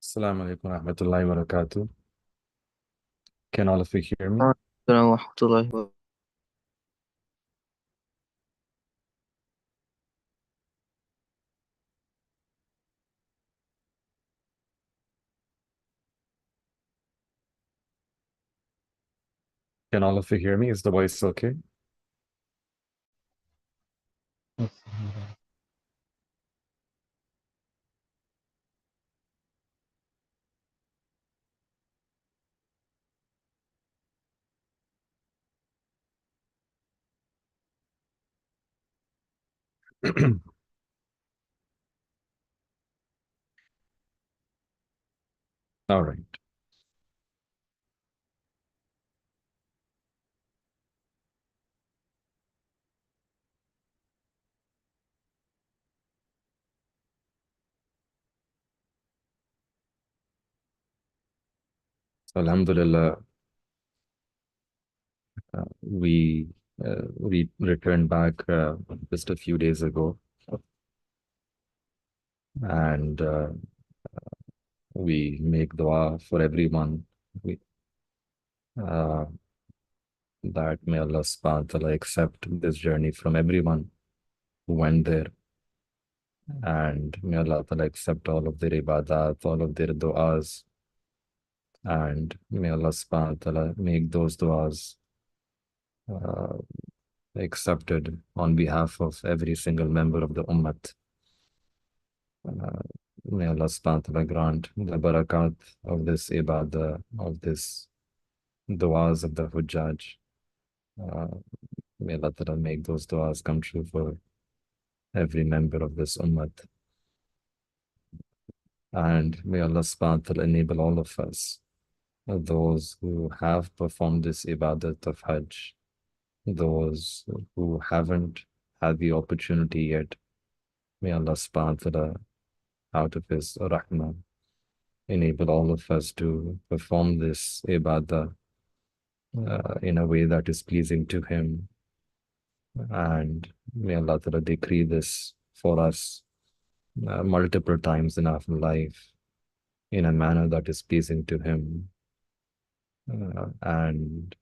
Assalamu alaikum warahmatullahi wabarakatuh. Can all of you hear me? السلام ورحمة الله وبركاته. Can all of you hear me? Is the voice okay? All right. So, Alhamdulillah, we returned back just a few days ago, and we make dua for everyone. We, uh, that may Allah subhanahu wa ta'ala accept this journey from everyone who went there, and may Allah ta'ala accept all of their ibadat, all of their du'as, and may Allah subhanahu wa ta'ala make those du'as uh, accepted on behalf of every single member of the Ummah. May Allah subhanahu wa ta'ala grant the barakat of this ibadah, of this du'as of the Hujjaj. May Allah ta'ala make those du'as come true for every member of this Ummah. And may Allah subhanahu wa ta'ala enable all of us, those who have performed this ibadat of Hajj, those who haven't had the opportunity yet, may Allah subhanahu wa ta'ala, out of His rahmah, enable all of us to perform this ibadah in a way that is pleasing to Him. And may Allah ta'ala decree this for us multiple times in our life in a manner that is pleasing to Him. And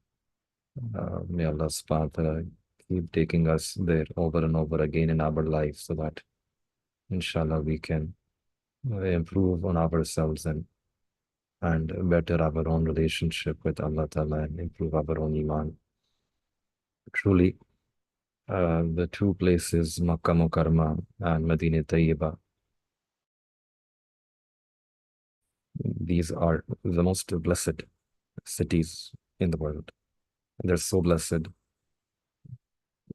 may Allah subhanahu wa ta'ala keep taking us there over and over again in our life so that inshallah we can improve on ourselves and better our own relationship with Allah Ta'ala and improve our own iman. Truly, the two places, Makkah Mukarramah and Medina Tayyibah, these are the most blessed cities in the world. They're so blessed,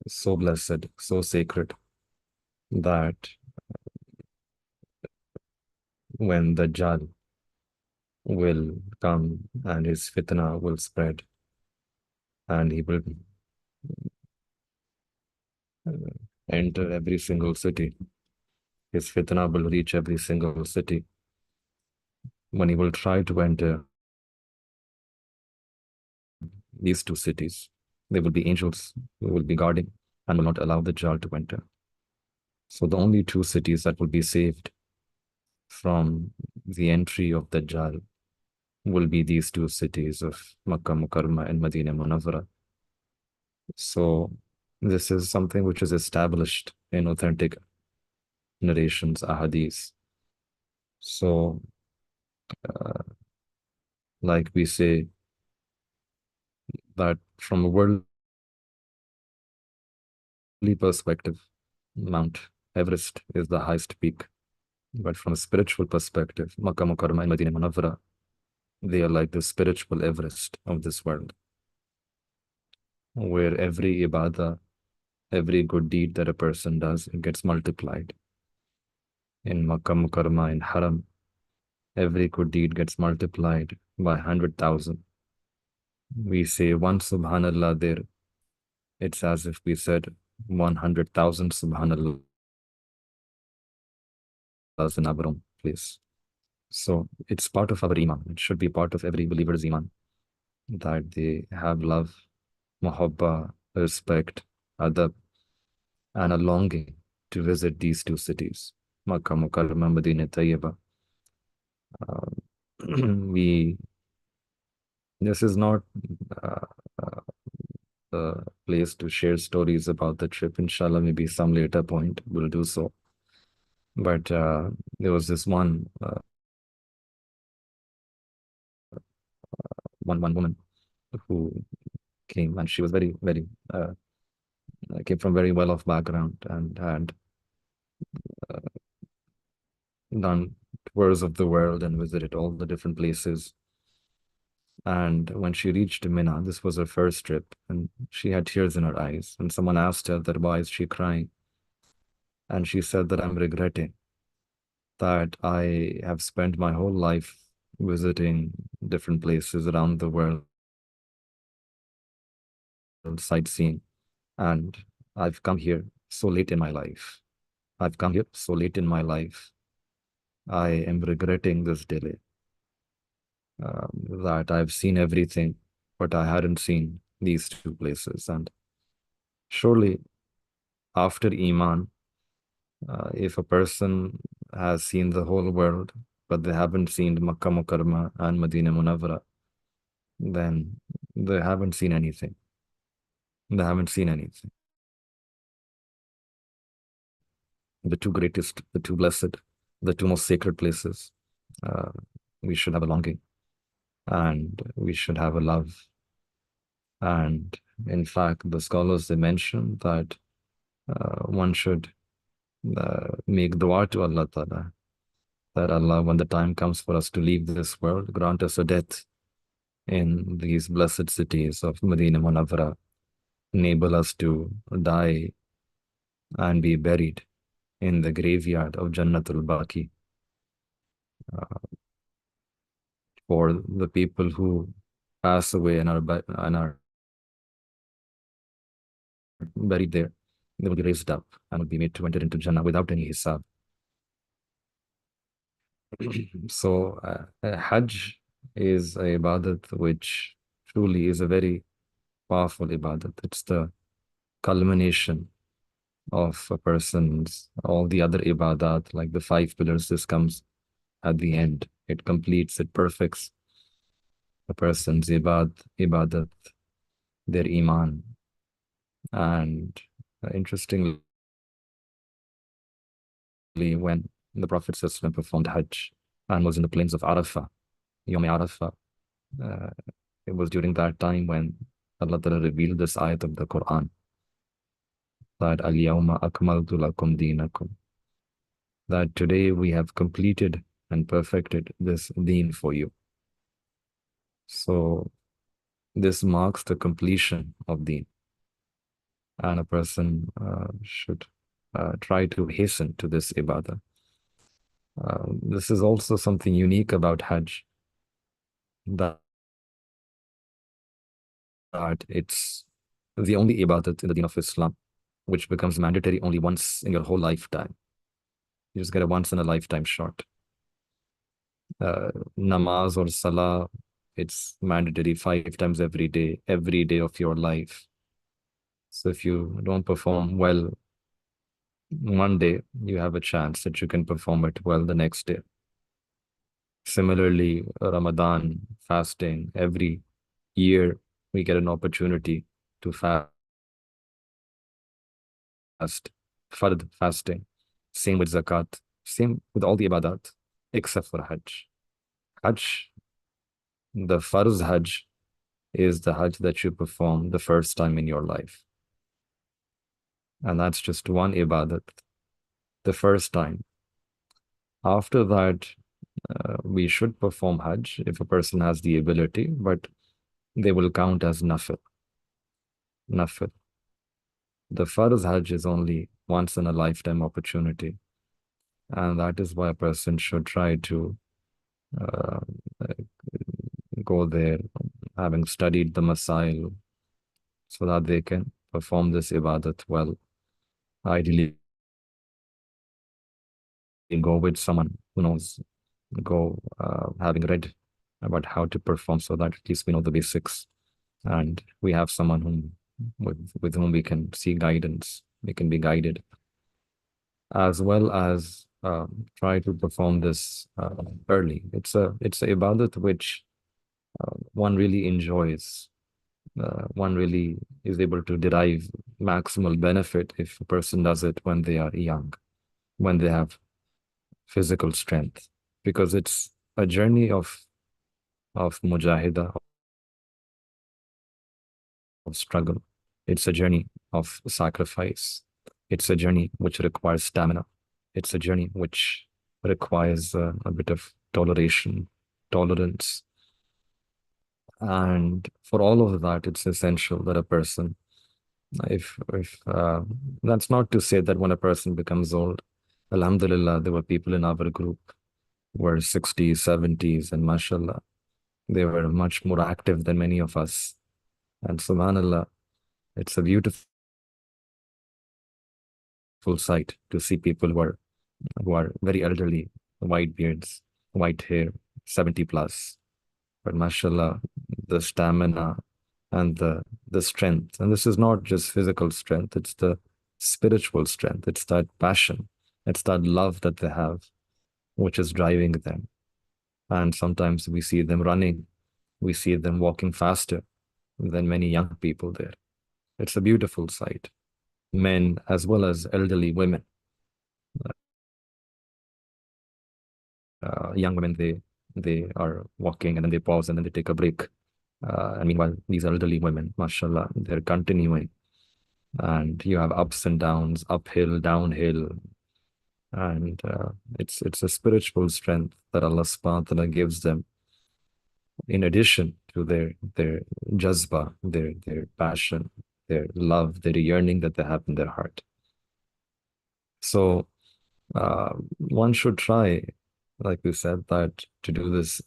so sacred that when the Dajjal will come and his fitna will spread and he will enter every single city. His fitna will reach every single city. When he will try to enter these two cities, there will be angels who will be guarding and will not allow the Dajjal to enter. So the only two cities that will be saved from the entry of the Dajjal will be these two cities of Makkah Mukarramah and Medina Munawwara. So this is something which is established in authentic narrations, ahadith. So, like we say, that from a worldly perspective, Mount Everest is the highest peak. But from a spiritual perspective, Makkah Mukarramah and Medina Munawwara, they are like the spiritual Everest of this world, where every ibadah, every good deed that a person does, it gets multiplied. In Makkah Mukarramah, in Haram, every good deed gets multiplied by 100,000. We say one Subhanallah there, It's as if we said 100,000 subhanallah in our own place. So it's part of our iman. It should be part of every believer's iman that they have love, muhabba, respect, adab, and a longing to visit these two cities, Makkah Mukarramah, Medina Tayyibah. we This is not uh, uh, the place to share stories about the trip. Inshallah, maybe some later point we'll do so. But there was this one woman who came, and she was very uh, came from very well off background and had done tours of the world and visited all the different places. And when she reached Mina, this was her first trip, and she had tears in her eyes. And someone asked her that why is she crying? And she said that I'm regretting that I have spent my whole life visiting different places around the world, sightseeing, and I've come here so late in my life. I've come here so late in my life. I am regretting this delay, that I've seen everything, but I hadn't seen these two places. And surely, after Iman, if a person has seen the whole world, but they haven't seen Makkah Mukarramah and Medina Munawwara, then they haven't seen anything. They haven't seen anything. The two greatest, the two blessed, the two most sacred places. Uh, we should have a longing and we should have a love. And in fact, the scholars, they mention that one should make dua to Allah Ta'ala, that Allah, when the time comes for us to leave this world, grant us a death in these blessed cities of Medina Munawwara, enable us to die and be buried in the graveyard of Jannatul Baqi. For the people who pass away and are buried there, they will be raised up and will be made to enter into Jannah without any hisab. So, Hajj is a ibadat which truly is a very powerful ibadat. It's the culmination of a person's all the other ibadat, like the 5 pillars. This comes at the end. It completes, it perfects a person's ibadat, their iman. And interestingly, when the Prophet ﷺ performed Hajj and was in the plains of Arafah, Yom Arafah, uh, it was during that time when Allah Ta'ala revealed this ayat of the Quran, that Al-Yawma Akmaltu Lakum Deenakum, that today we have completed and perfected this deen for you. So this marks the completion of deen, and a person should try to hasten to this ibadah. This is also something unique about Hajj, that it's the only ibadat in the deen of Islam which becomes mandatory only once in your whole lifetime. You just get a once in a lifetime shot. Namaz or salah, it's mandatory 5 times every day of your life. So if you don't perform well one day, you have a chance that you can perform it well the next day. Similarly, Ramadan, fasting, every year we get an opportunity to fast, fard fasting. Same with zakat, same with all the ibadat, except for Hajj. Hajj, the farz Hajj, is the Hajj that you perform the first time in your life. And that's just one ibadat, the first time. After that, we should perform Hajj if a person has the ability, but they will count as nafil. Nafil. The farz Hajj is only once in a lifetime opportunity. And that is why a person should try to uh, go there, having studied the Masail, so that they can perform this ibadat well, ideally go with someone who knows, go having read about how to perform so that at least we know the basics and we have someone with whom we can see guidance, we can be guided, as well as try to perform this early. It's a ibadat which one really enjoys. One really is able to derive maximal benefit if a person does it when they are young, when they have physical strength, because it's a journey of mujahida, of struggle. It's a journey of sacrifice. It's a journey which requires stamina. It's a journey which requires a bit of tolerance. And for all of that, it's essential that a person, if that's not to say that when a person becomes old, Alhamdulillah, there were people in our group were 60s, 70s, and mashallah, they were much more active than many of us. And subhanallah, it's a beautiful sight to see people who are very elderly, white beards, white hair, 70 plus. But mashallah, the stamina and the strength. And this is not just physical strength, it's the spiritual strength. It's that passion, it's that love that they have, which is driving them. And sometimes we see them running, we see them walking faster than many young people there. It's a beautiful sight. Men as well as elderly women. Young women, they are walking and then they pause and then they take a break. And meanwhile, these elderly women, mashallah, they're continuing. And you have ups and downs, uphill, downhill. And it's a spiritual strength that Allah subhanahu wa ta'ala gives them in addition to their jazba, their passion, their love, their yearning that they have in their heart. So one should try, like we said, that to do this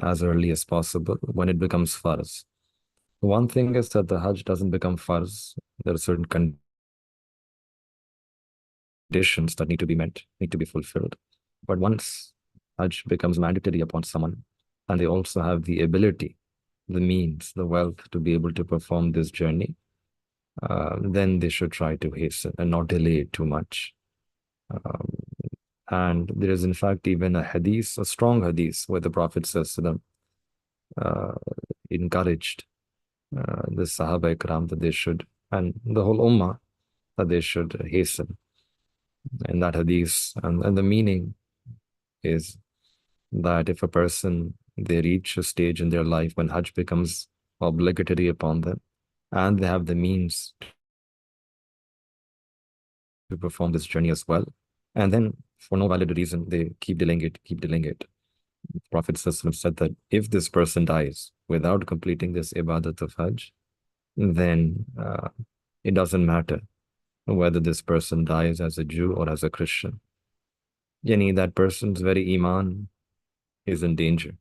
as early as possible when it becomes farz. One thing is that the Hajj doesn't become farz. There are certain conditions that need to be met, need to be fulfilled. But once Hajj becomes mandatory upon someone, and they also have the ability, the means, the wealth to be able to perform this journey, then they should try to hasten and not delay it too much. And there is, in fact, even a hadith, a strong hadith, where the Prophet encouraged the Sahaba Ikram that they should, and the whole Ummah, that they should hasten in that hadith. And the meaning is that if a person, they reach a stage in their life when Hajj becomes obligatory upon them, and they have the means to perform this journey as well, and then for no valid reason, they keep delaying it. Prophet said that if this person dies without completing this ibadat of Hajj, then it doesn't matter whether this person dies as a Jew or as a Christian. Yani that person's very iman is in danger.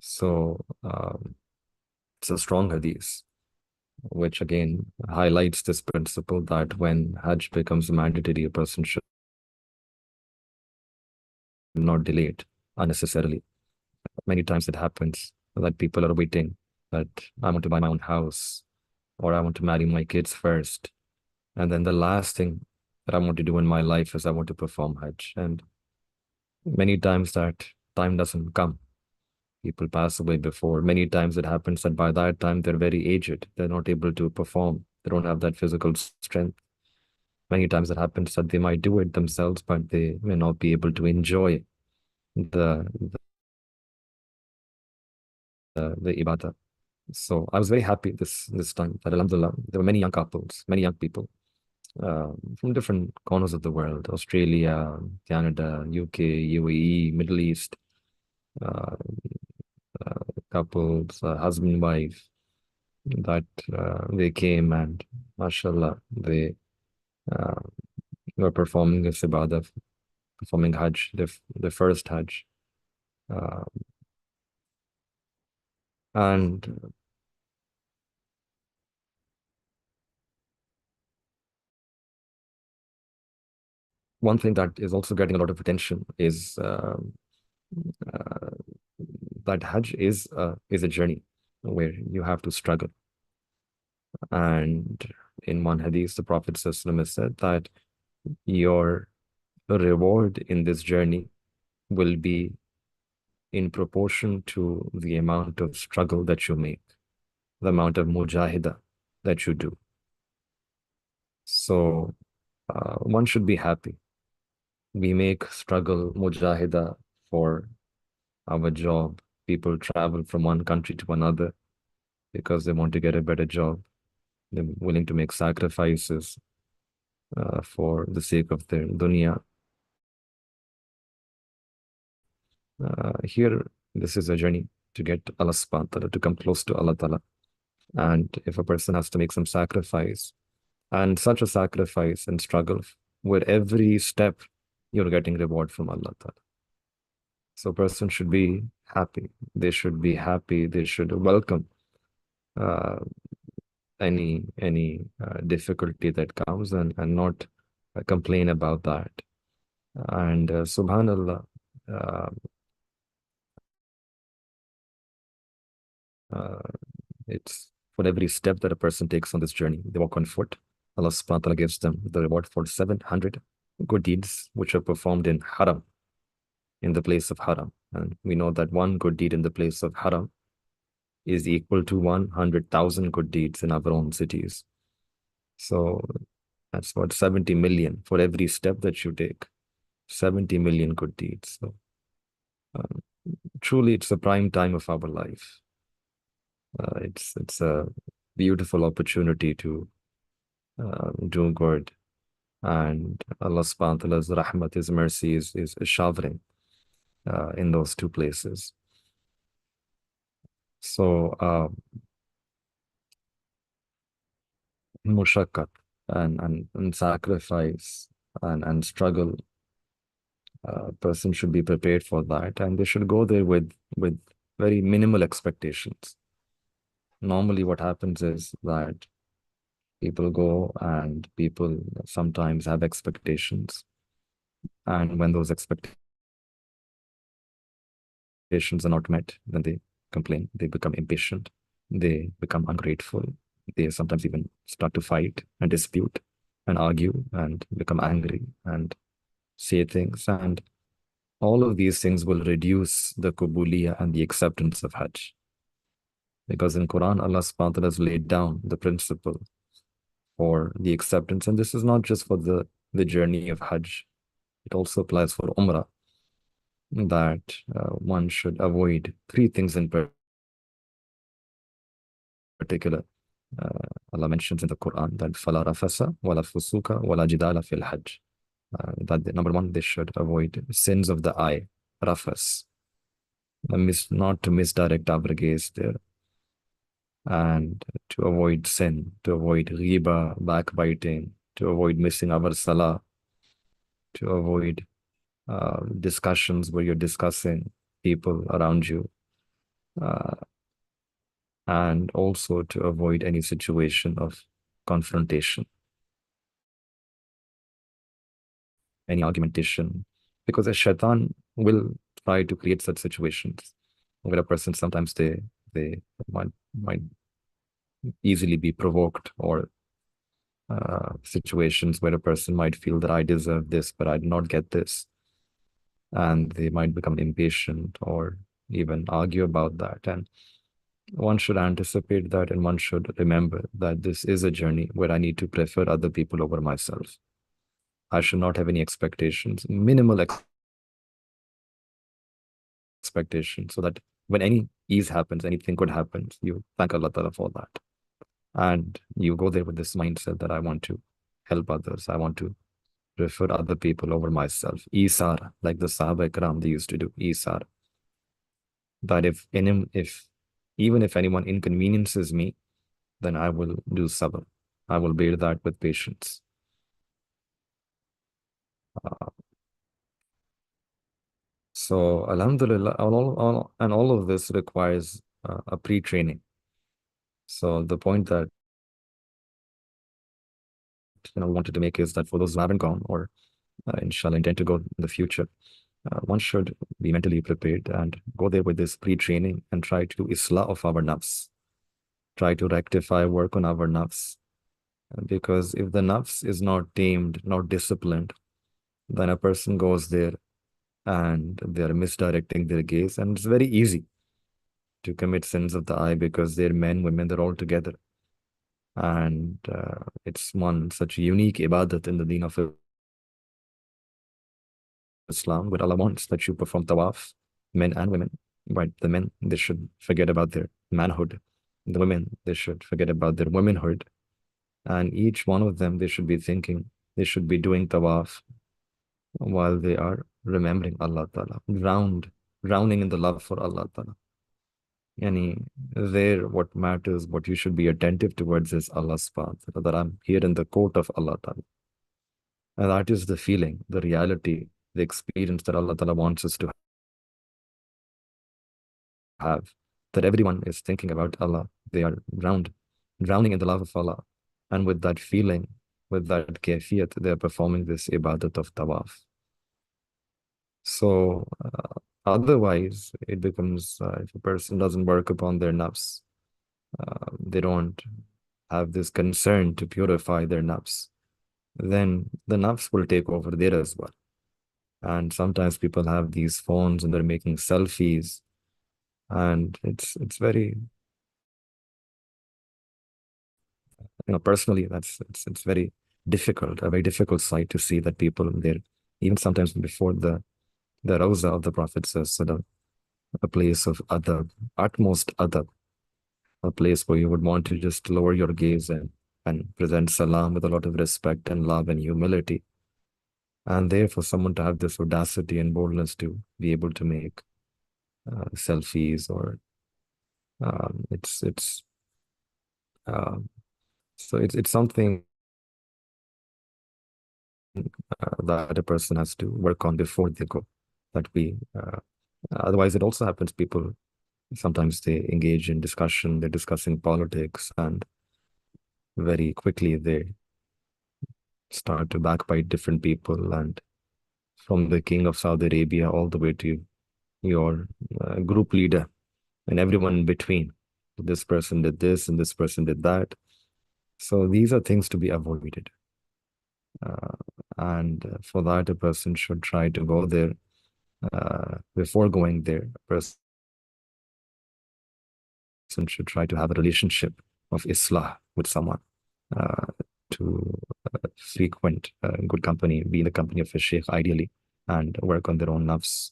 So it's a strong hadith, which again highlights this principle that when Hajj becomes mandatory, a person should not delay it unnecessarily. Many times it happens that people are waiting that I want to buy my own house or I want to marry my kids first. And then the last thing that I want to do in my life is I want to perform Hajj. And many times that time doesn't come. People pass away before. Many times it happens that by that time they're very aged. They're not able to perform. They don't have that physical strength. Many times it happens that they might do it themselves, but they may not be able to enjoy the ibadah. So I was very happy this time that alhamdulillah, there were many young couples, many young people from different corners of the world, Australia, Canada, UK, UAE, Middle East, uh, couples, husband, wife, that they came and mashallah, they uh, were performing this ibadah, performing Hajj, the first Hajj. Uh, and one thing that is also getting a lot of attention is uh, that Hajj is a journey where you have to struggle. And in one hadith, the Prophet ﷺ has said that your reward in this journey will be in proportion to the amount of struggle that you make, the amount of mujahida that you do. So one should be happy. We make struggle mujahida for our job. People travel from one country to another because they want to get a better job. They're willing to make sacrifices for the sake of their dunya. Here, this is a journey to get Allah subhanahu wa ta'ala, to come close to Allah ta'ala. And if a person has to make some sacrifice, and such a sacrifice and struggle, where every step you're getting reward from Allah ta'ala. So a person should be happy. They should be happy. They should welcome uh, any difficulty that comes and not complain about that. And subhanallah, uh, uh, it's for every step that a person takes on this journey, they walk on foot. Allah subhanahu wa ta'ala gives them the reward for 700 good deeds which are performed in haram, in the place of haram. And we know that one good deed in the place of haram is equal to 100,000 good deeds in our own cities. So that's what 70 million for every step that you take. 70 million good deeds. So um, truly, it's a prime time of our life. It's a beautiful opportunity to do good, and Allah subhanahu wa ta'ala's rahmat, His mercy is showering in those two places. So mushakkat and sacrifice and struggle, a person should be prepared for that, and they should go there with very minimal expectations. Normally, what happens is that people go and people sometimes have expectations, and when those expectations are not met, then they complain, they become impatient, they become ungrateful, they sometimes even start to fight and dispute and argue and become angry and say things. And all of these things will reduce the Qubuliya and the acceptance of Hajj. Because in Quran, Allah subhanahu wa ta'ala has laid down the principle for the acceptance. And this is not just for the journey of Hajj, it also applies for Umrah, that one should avoid three things in particular. Allah mentions in the Quran that فَلَا رَفَسَ وَلَا فُسُوكَ وَلَا جِدَالَ فِي الْحَجِّ. That number one, they should avoid sins of the eye, rafas, not to misdirect our gaze there, and to avoid sin, to avoid riba, backbiting, to avoid missing our salah, to avoid discussions where you're discussing people around you, and also to avoid any situation of confrontation, any argumentation, because a shaitan will try to create such situations where a person sometimes they might easily be provoked, or situations where a person might feel that I deserve this, but I did not get this. And they might become impatient or even argue about that. And one should anticipate that, and one should remember that this is a journey where I need to prefer other people over myself. I should not have any expectations, minimal expectations, so that when any ease happens, anything good happens, you thank Allah Ta'ala for that. And you go there with this mindset that I want to help others. I want to prefer other people over myself. Isar, like the Sahaba Ikram, they used to do Isar. That even if anyone inconveniences me, then I will do sabr. I will bear that with patience. So Alhamdulillah, all of this requires a pre-training. So the point that we wanted to make is that for those who haven't gone, or inshallah, intend to go in the future, one should be mentally prepared and go there with this pre-training and try to do islah of our nafs, try to rectify, work on our nafs. Because if the nafs is not tamed, not disciplined, then a person goes there and they're misdirecting their gaze. And it's very easy to commit sins of the eye because they're men, women, they're all together. And it's one such unique ibadat in the deen of Islam, where Allah wants that you perform tawaf, men and women. But the men, they should forget about their manhood. The women, they should forget about their womanhood. And each one of them, they should be thinking, they should be doing tawaf while they are remembering Allah Ta'ala, drowning in the love for Allah Ta'ala. Yani, there, what matters, what you should be attentive towards is Allah's path, that I'm here in the court of Allah Ta'ala. And that is the feeling, the reality, the experience that Allah Ta'ala wants us to have. That everyone is thinking about Allah. They are drowning in the love of Allah. And with that feeling, with that kayfiyat, they are performing this ibadat of tawaf. So otherwise, it becomes, if a person doesn't work upon their nafs, they don't have this concern to purify their nafs, then the nafs will take over there as well. And sometimes people have these phones and they're making selfies, and it's very, personally, it's very difficult, a very difficult sight to see that people there, even sometimes before the Rawza of the Prophet, a place of adab, utmost adab, a place where you would want to just lower your gaze and present salam with a lot of respect and love and humility. And there, for someone to have this audacity and boldness to be able to make selfies, or it's so it's something that a person has to work on before they go. That we otherwise, it also happens. People sometimes they engage in discussion. They're discussing politics, and very quickly they start to backbite different people, and from the king of Saudi Arabia all the way to your group leader and everyone in between. This person did this and this person did that. So these are things to be avoided. And for that, a person should try to go there. Before going there, a person should try to have a relationship of islah with someone, to frequent good company, be in the company of a sheikh ideally, and work on their own nafs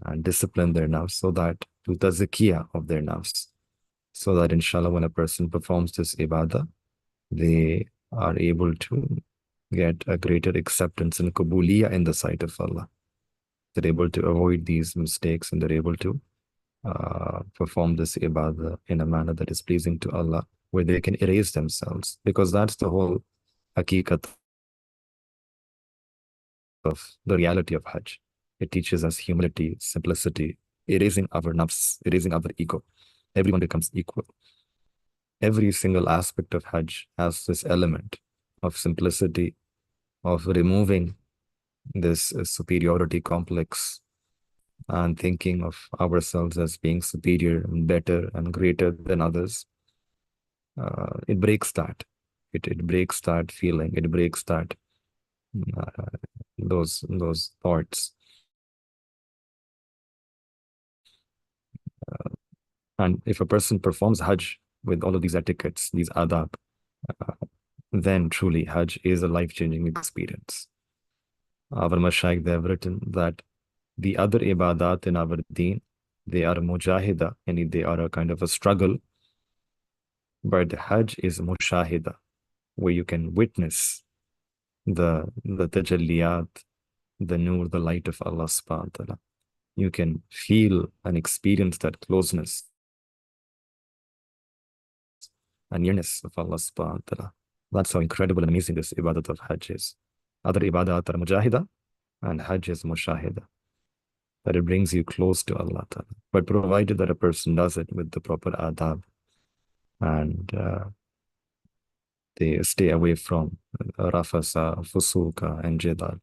and discipline their nafs, so that to tazkiyah of their nafs, so that inshallah when a person performs this ibadah, they are able to get a greater acceptance and qabuliyah in the sight of Allah. They're able to avoid these mistakes, and they're able to perform this ibadah in a manner that is pleasing to Allah, where they can erase themselves, because that's the whole haqiqat of the reality of Hajj. It teaches us humility, simplicity, erasing our nafs, erasing our ego. Everyone becomes equal. Every single aspect of Hajj has this element of simplicity, of removing this superiority complex and thinking of ourselves as being superior and better and greater than others. It breaks that. It breaks that feeling. It breaks that those thoughts. And if a person performs Hajj with all of these etiquettes, these adab, then truly Hajj is a life-changing experience. Our mashayikh, they have written that the other ibadat in our deen, they are mujahida, and they are a kind of a struggle. But Hajj is mushahida, where you can witness the tajalliyat, the nur, the light of Allah subhanahu wa ta'ala. You can feel and experience that closeness and nearness of Allah subhanahu wa ta'ala. That's how incredible and amazing this ibadat of Hajj is. Other ibadat are mujahida, and Hajj is mushahida, that it brings you close to Allah ta'ala. But provided that a person does it with the proper adab, and they stay away from rafasa, fusuka, and jidal.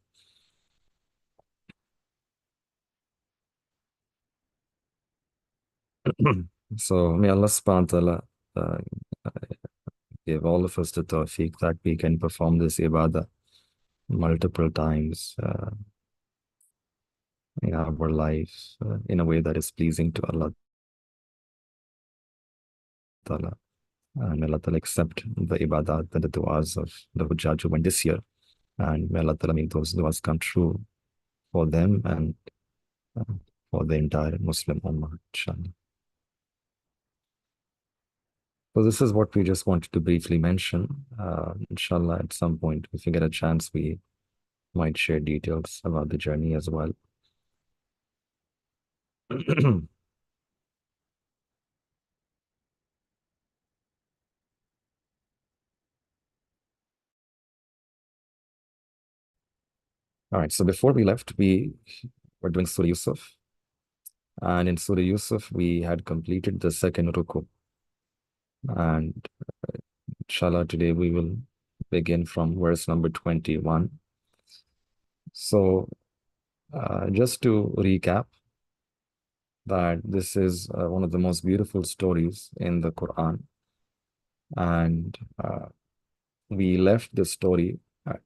So may Allah subhanahu wa ta'ala uh, give all of us the tawfiq that we can perform this ibadah multiple times in our life in a way that is pleasing to Allah Ta'ala. And may Allah Ta'ala accept the ibadah and the du'as of the Hujjaj who went this year. And may Allah Ta'ala make those du'as come true for them and uh, for the entire Muslim Ummah, inshallah. So this is what we just wanted to briefly mention. Inshallah, at some point, if we get a chance, we might share details about the journey as well. All right, so before we left, we were doing Surah Yusuf. And in Surah Yusuf, we had completed the second ruku. And inshallah, today we will begin from verse number 21. So just to recap, that this is one of the most beautiful stories in the Quran. And we left the story at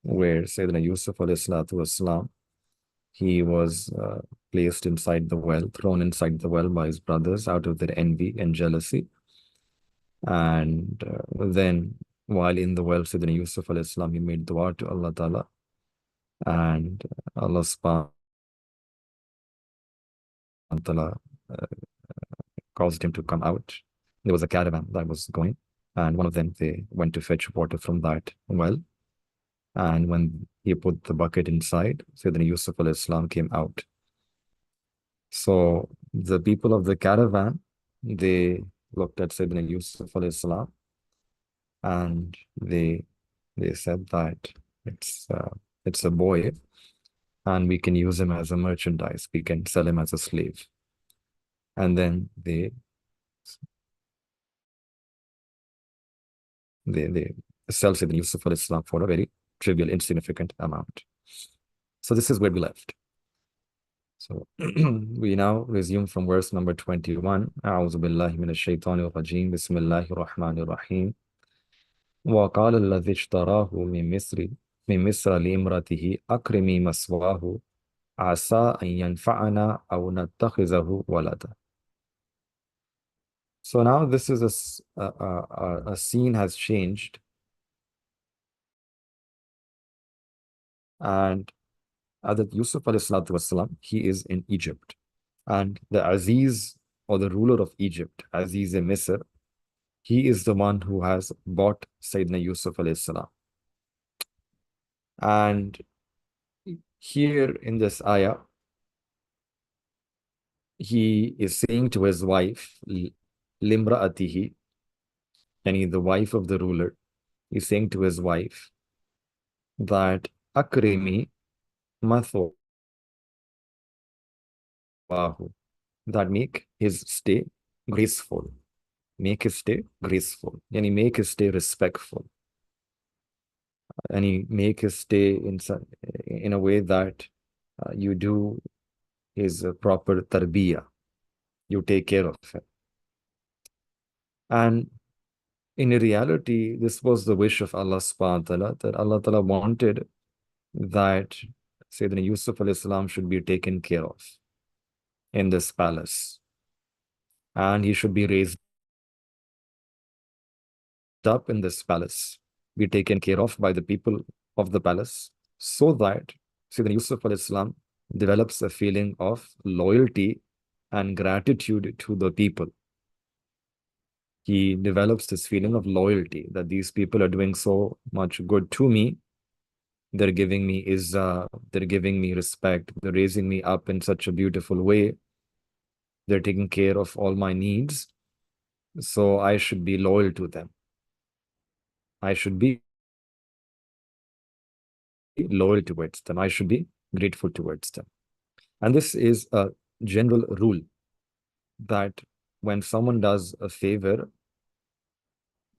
where Sayyidina Yusuf alayhi salatu wasalam, he was placed inside the well, thrown inside the well by his brothers out of their envy and jealousy. And then while in the well, Sayyidina Yusuf alayhi salam, he made dua to Allah Ta'ala, and Allah subhanahu wa ta'ala caused him to come out. There was a caravan that was going, and one of them, they went to fetch water from that well. And when he put the bucket inside, Sayyidina Yusuf alayhi salam came out. So the people of the caravan, they looked at Sayyidina Yusuf alayhi salam, and they said that it's a boy, and we can use him as a merchandise. We can sell him as a slave. And then they sell Sayyidina Yusuf alayhi salam for a very trivial, insignificant amount. So this is where we left. So we now resume from verse number 21. أعوذ بالله من الشيطان الرجيم بسم الله الرحمن الرحيم وقال الذي اشتراه من مصر لامرأته أكرمي مثواه عسى أن ينفعنا أو نتخذه ولدا. So now this is a scene has changed, and Hazrat Yusuf alayhi salatu wasalam, he is in Egypt, and the Aziz, or the ruler of Egypt, Aziz Misr, he is the one who has bought Sayyidina Yusuf alayhi salam. And here in this ayah, he is saying to his wife, Limra'atihi, and the wife of the ruler, he's saying to his wife that Akrimi Mathawahu, that make his stay graceful. Make his stay graceful. Yani make his stay respectful. And he make his stay in a way that you do his proper tarbiyah. You take care of him. And in reality, this was the wish of Allah subhanahu wa ta'ala, that Allah ta'ala wanted that Sayyidina Yusuf alayhi salam should be taken care of in this palace. And he should be raised up in this palace, be taken care of by the people of the palace, so that Sayyidina Yusuf alayhi salam develops a feeling of loyalty and gratitude to the people. He develops this feeling of loyalty, that these people are doing so much good to me. They're giving me they're giving me respect. They're raising me up in such a beautiful way. They're taking care of all my needs. So I should be loyal to them. I should be loyal towards them. I should be grateful towards them. And this is a general rule, that when someone does a favor,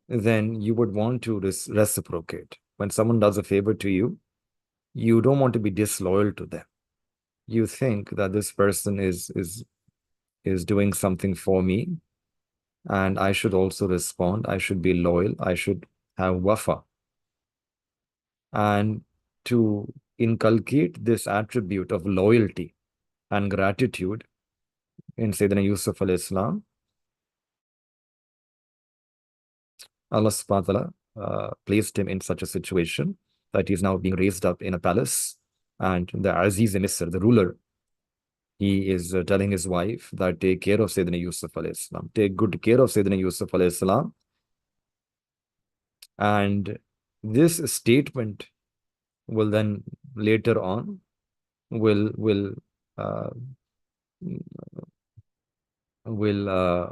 then you would want to reciprocate. When someone does a favor to you, you don't want to be disloyal to them. You think that this person is is doing something for me, and I should also respond. I should be loyal. I should have wafa. And to inculcate this attribute of loyalty and gratitude in Sayyidina Yusuf alayhi salam, Allah subhanahu wa ta'ala placed him in such a situation that he's now being raised up in a palace. And the Aziz Misr, the ruler, he is telling his wife that take care of Sayyidina Yusuf alayhi salam, take good care of Sayyidina Yusuf alayhi salam. And this statement will then later on will uh, will uh,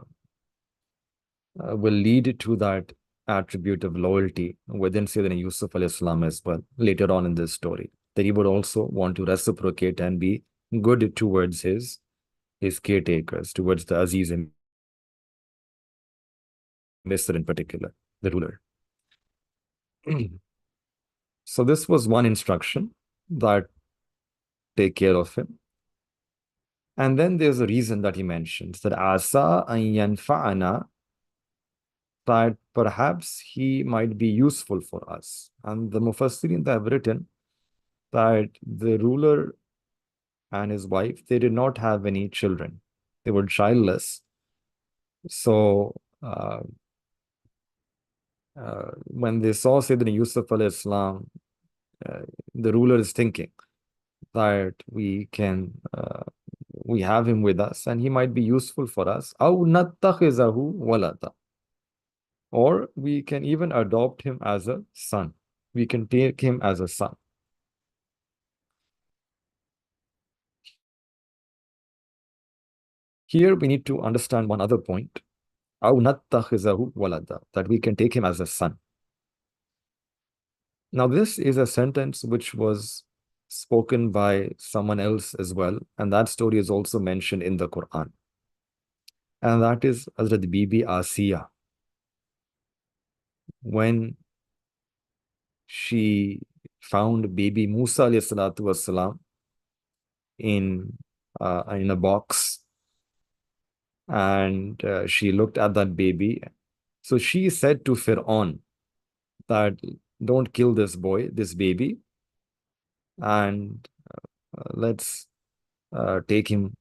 will lead to that attribute of loyalty within Sayyidina Yusuf alayhi salam as well later on in this story, that he would also want to reciprocate and be good towards his caretakers, towards the Aziz and Misr in particular, the ruler. So this was one instruction, that take care of him. And then there's a reason that he mentions, that asa an yanfa'ana, that perhaps he might be useful for us. And the Mufassirin have written that the ruler and his wife, they did not have any children. They were childless. So when they saw Sayyidina Yusuf alayhi salam, the ruler is thinking that we have him with us and he might be useful for us. أَوْ نَتَّخِذَهُ وَلَدًا, or we can even adopt him as a son. We can take him as a son. Here we need to understand one other point. أَوْ نَتَّخِذَهُ وَلَدًا, that we can take him as a son. Now this is a sentence which was spoken by someone else as well, and that story is also mentioned in the Quran. And that is Hazrat Bibi Asiya. When she found baby Musa alayhi salatu wasalam in a box, and she looked at that baby. So she said to Fir'aun that don't kill this boy, this baby, and let's take him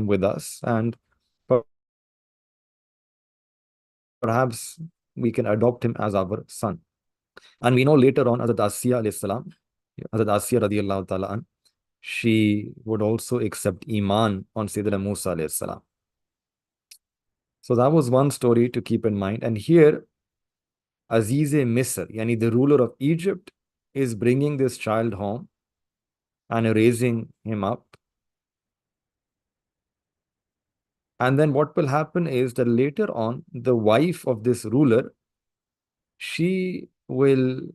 with us, and perhaps we can adopt him as our son. And we know later on, Hazrat Asiya alayhi salam, Hazrat Asiya radiallahu ta'ala an, she would also accept Iman on Sayyidina Musa alayhi salam. So that was one story to keep in mind. And here, Aziz Misr, yani the ruler of Egypt, is bringing this child home and raising him up. And then what will happen is that later on, the wife of this ruler, she will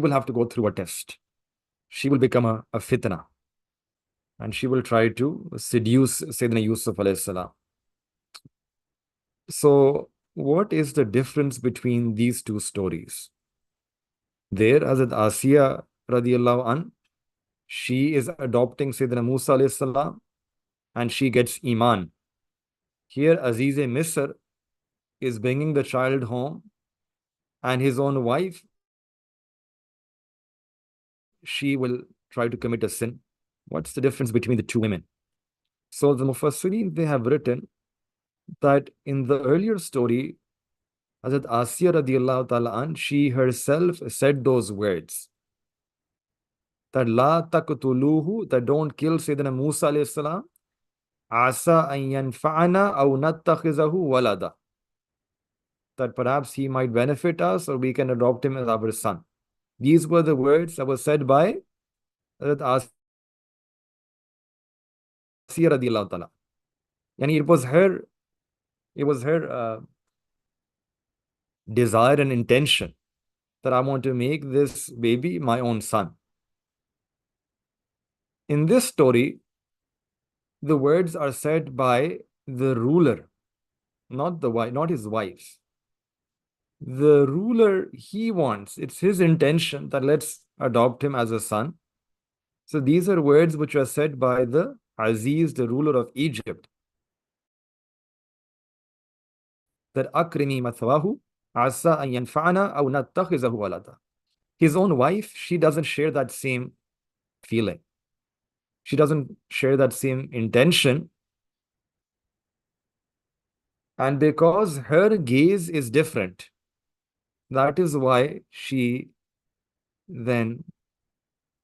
have to go through a test. She will become a fitna, and she will try to seduce Sayyidina Yusuf alayhi salam. So what is the difference between these two stories? There, Hazrat Asiya radiallahu an, she is adopting Sayyidina Musa alayhi salam, and she gets Iman. Here, Aziz Misr is bringing the child home, and his own wife, she will try to commit a sin. What's the difference between the two women? So the Mufassirin, they have written that in the earlier story, Hazrat Asiya radiallahu ta'ala an, she herself said those words, that la taqtuluhu, that don't kill Sayyidina Musa alayhi salam, asa an yanfa'ana aw nattakhizahu walada, that perhaps he might benefit us or we can adopt him as our son. These were the words that were said by Hazrat Asiya radiallahu ta'ala. And it was her desire and intention that I want to make this baby my own son. In this story, the words are said by the ruler, not his wife. The ruler, he wants, it's his intention that let's adopt him as a son. So these are words which are said by the Aziz, the ruler of Egypt, that akrimi mathwahu asa an yanfa'ana aw nattakhizahu walada. His own wife, she doesn't share that same feeling. She doesn't share that same intention. And because her gaze is different, that is why she then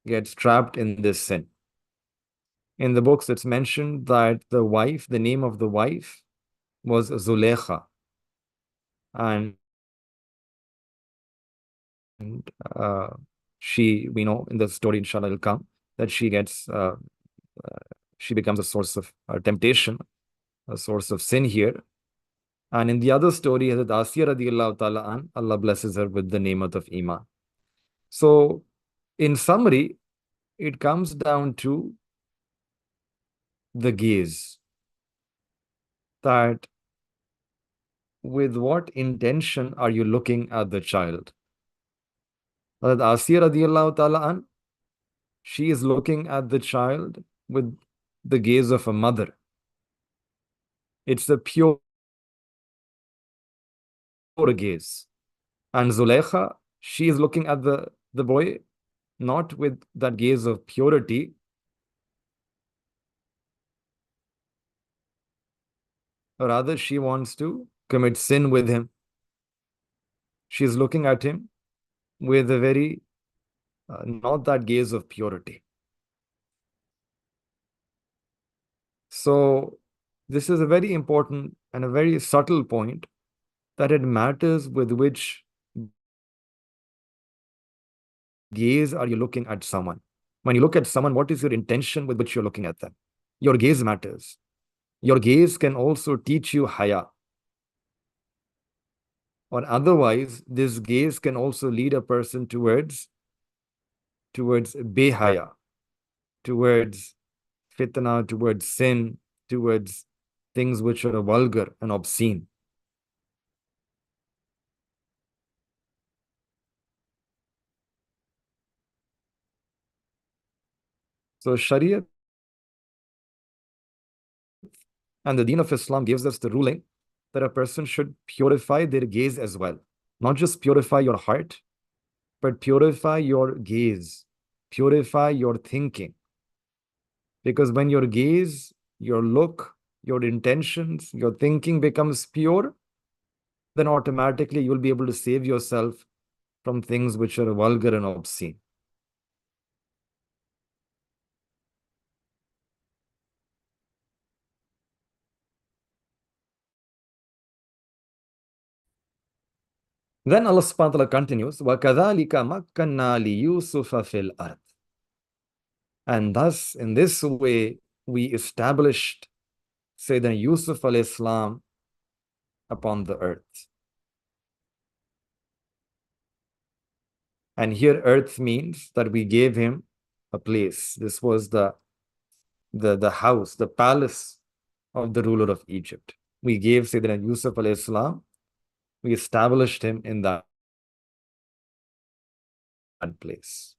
gets trapped in this sin. In the books, it's mentioned that the wife, the name of the wife was Zulekha. And uh, we know in the story, inshallah, will come that she becomes a source of temptation, a source of sin here. And in the other story, Hazrat Asiyah radiallahu ta'ala an, Allah blesses her with the nemat of Iman. So, in summary, it comes down to the gaze, that with what intention are you looking at the child? Hazrat Asiyah radiallahu ta'ala an, she is looking at the child with the gaze of a mother. It's a pure gaze. And Zulekha, she is looking at the boy not with that gaze of purity, rather she wants to commit sin with him. She is looking at him with a very, not that gaze of purity. So this is a very important and a very subtle point, that it matters with which gaze are you looking at someone. When you look at someone, what is your intention with which you're looking at them? Your gaze matters. Your gaze can also teach you haya. Or otherwise, this gaze can also lead a person towards behaya, towards fitna, towards sin, towards things which are vulgar and obscene. So Shariah and the Deen of Islam gives us the ruling that a person should purify their gaze as well. Not just purify your heart, but purify your gaze, purify your thinking. Because when your gaze, your look, your intentions, your thinking becomes pure, then automatically you'll be able to save yourself from things which are vulgar and obscene. Then Allah subhanahu wa ta'ala continues, وَكَذَلِكَ مَكَّنَّا لِيُوسُفَ فِي الْأَرْضِ. And thus, in this way, we established Sayyidina Yusuf alayhi salam upon the earth. And here earth means that we gave him a place. This was the house, the palace of the ruler of Egypt. We gave Sayyidina Yusuf alayhi salam, we established him in that place.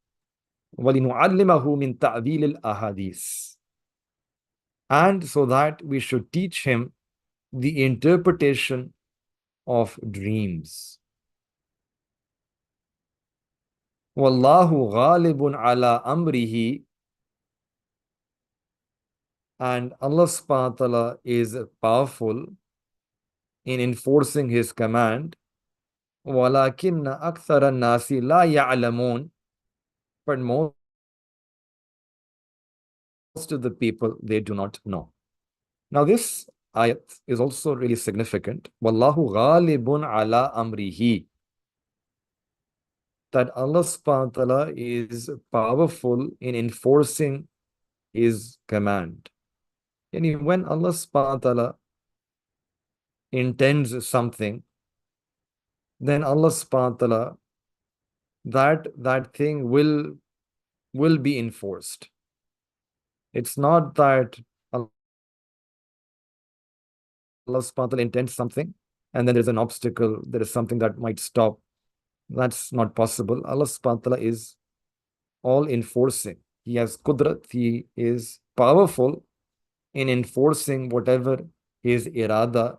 وَلِنُعَلِّمَهُ مِنْ تَعْوِيلِ الْأَحَادِيثِ. And so that we should teach him the interpretation of dreams. وَاللَّهُ غَالِبٌ عَلَىٰ أَمْرِهِ. And Allah subhanahu wa ta'ala is powerful in enforcing his command. وَلَكِنَّ أَكْثَرَ النَّاسِ لَا يَعْلَمُونَ. But most of the people, they do not know. Now this ayat is also really significant. Wallahu ghalibun ala amrihi. That Allah subhanahu wa ta'ala is powerful in enforcing his command. And when Allah subhanahu wa ta'ala intends something, then Allah subhanahu wa ta'ala, that thing will be enforced. It's not that Allah subhanahu wa ta'ala intends something and then there's an obstacle, there is something that might stop. That's not possible. Allah subhanahu wa ta'ala is all enforcing. He has qudrat, he is powerful in enforcing whatever his irada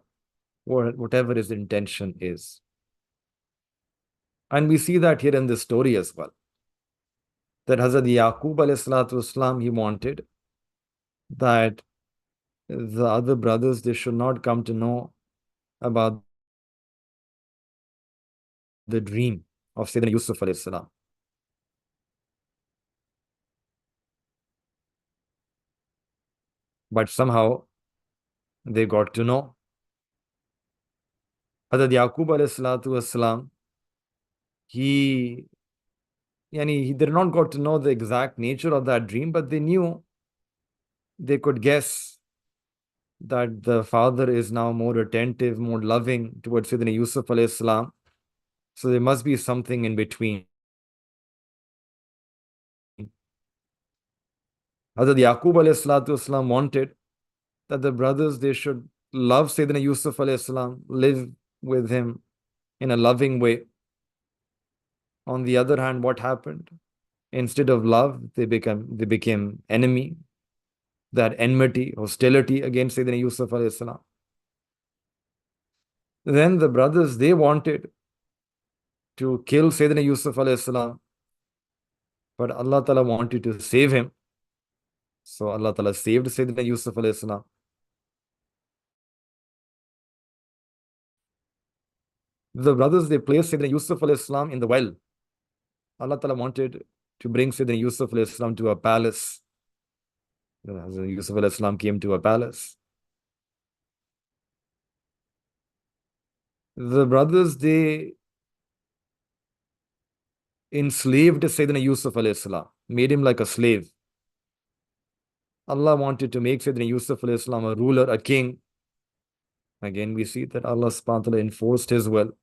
or whatever his intention is. And we see that here in this story as well. That Hazrat Yaqub alayhi salatu wasalam, he wanted that the other brothers, they should not come to know about the dream of Sayyidina Yusuf alayhi salam. But somehow they got to know. Hazrat Yaqub alayhi salatu wasalam, he he did not got to know the exact nature of that dream, but they knew, they could guess that the father is now more attentive, more loving towards Sayyidina Yusuf alayhi salam. So there must be something in between. Hazrat Yaqub alayhi salatu wasalam wanted that the brothers, they should love Sayyidina Yusuf alayhi salam, live with him in a loving way. On the other hand, what happened? Instead of love, they became enemy, that enmity, hostility against Sayyidina Yusuf alayhi salam. Then the brothers, they wanted to kill Sayyidina Yusuf alayhi salam, but Allah Ta'ala wanted to save him. So Allah Ta'ala saved Sayyidina Yusuf alayhi salam. The brothers, they placed Sayyidina Yusuf alayhi salam in the well. Allah Ta'ala wanted to bring Sayyidina Yusuf alayhi salam to a palace. Yusuf alayhi salam came to a palace. The brothers, they enslaved Sayyidina Yusuf alayhi salam, made him like a slave. Allah wanted to make Sayyidina Yusuf alayhi salam a ruler, a king. Again, we see that Allah subhanahu wa ta'ala enforced his will.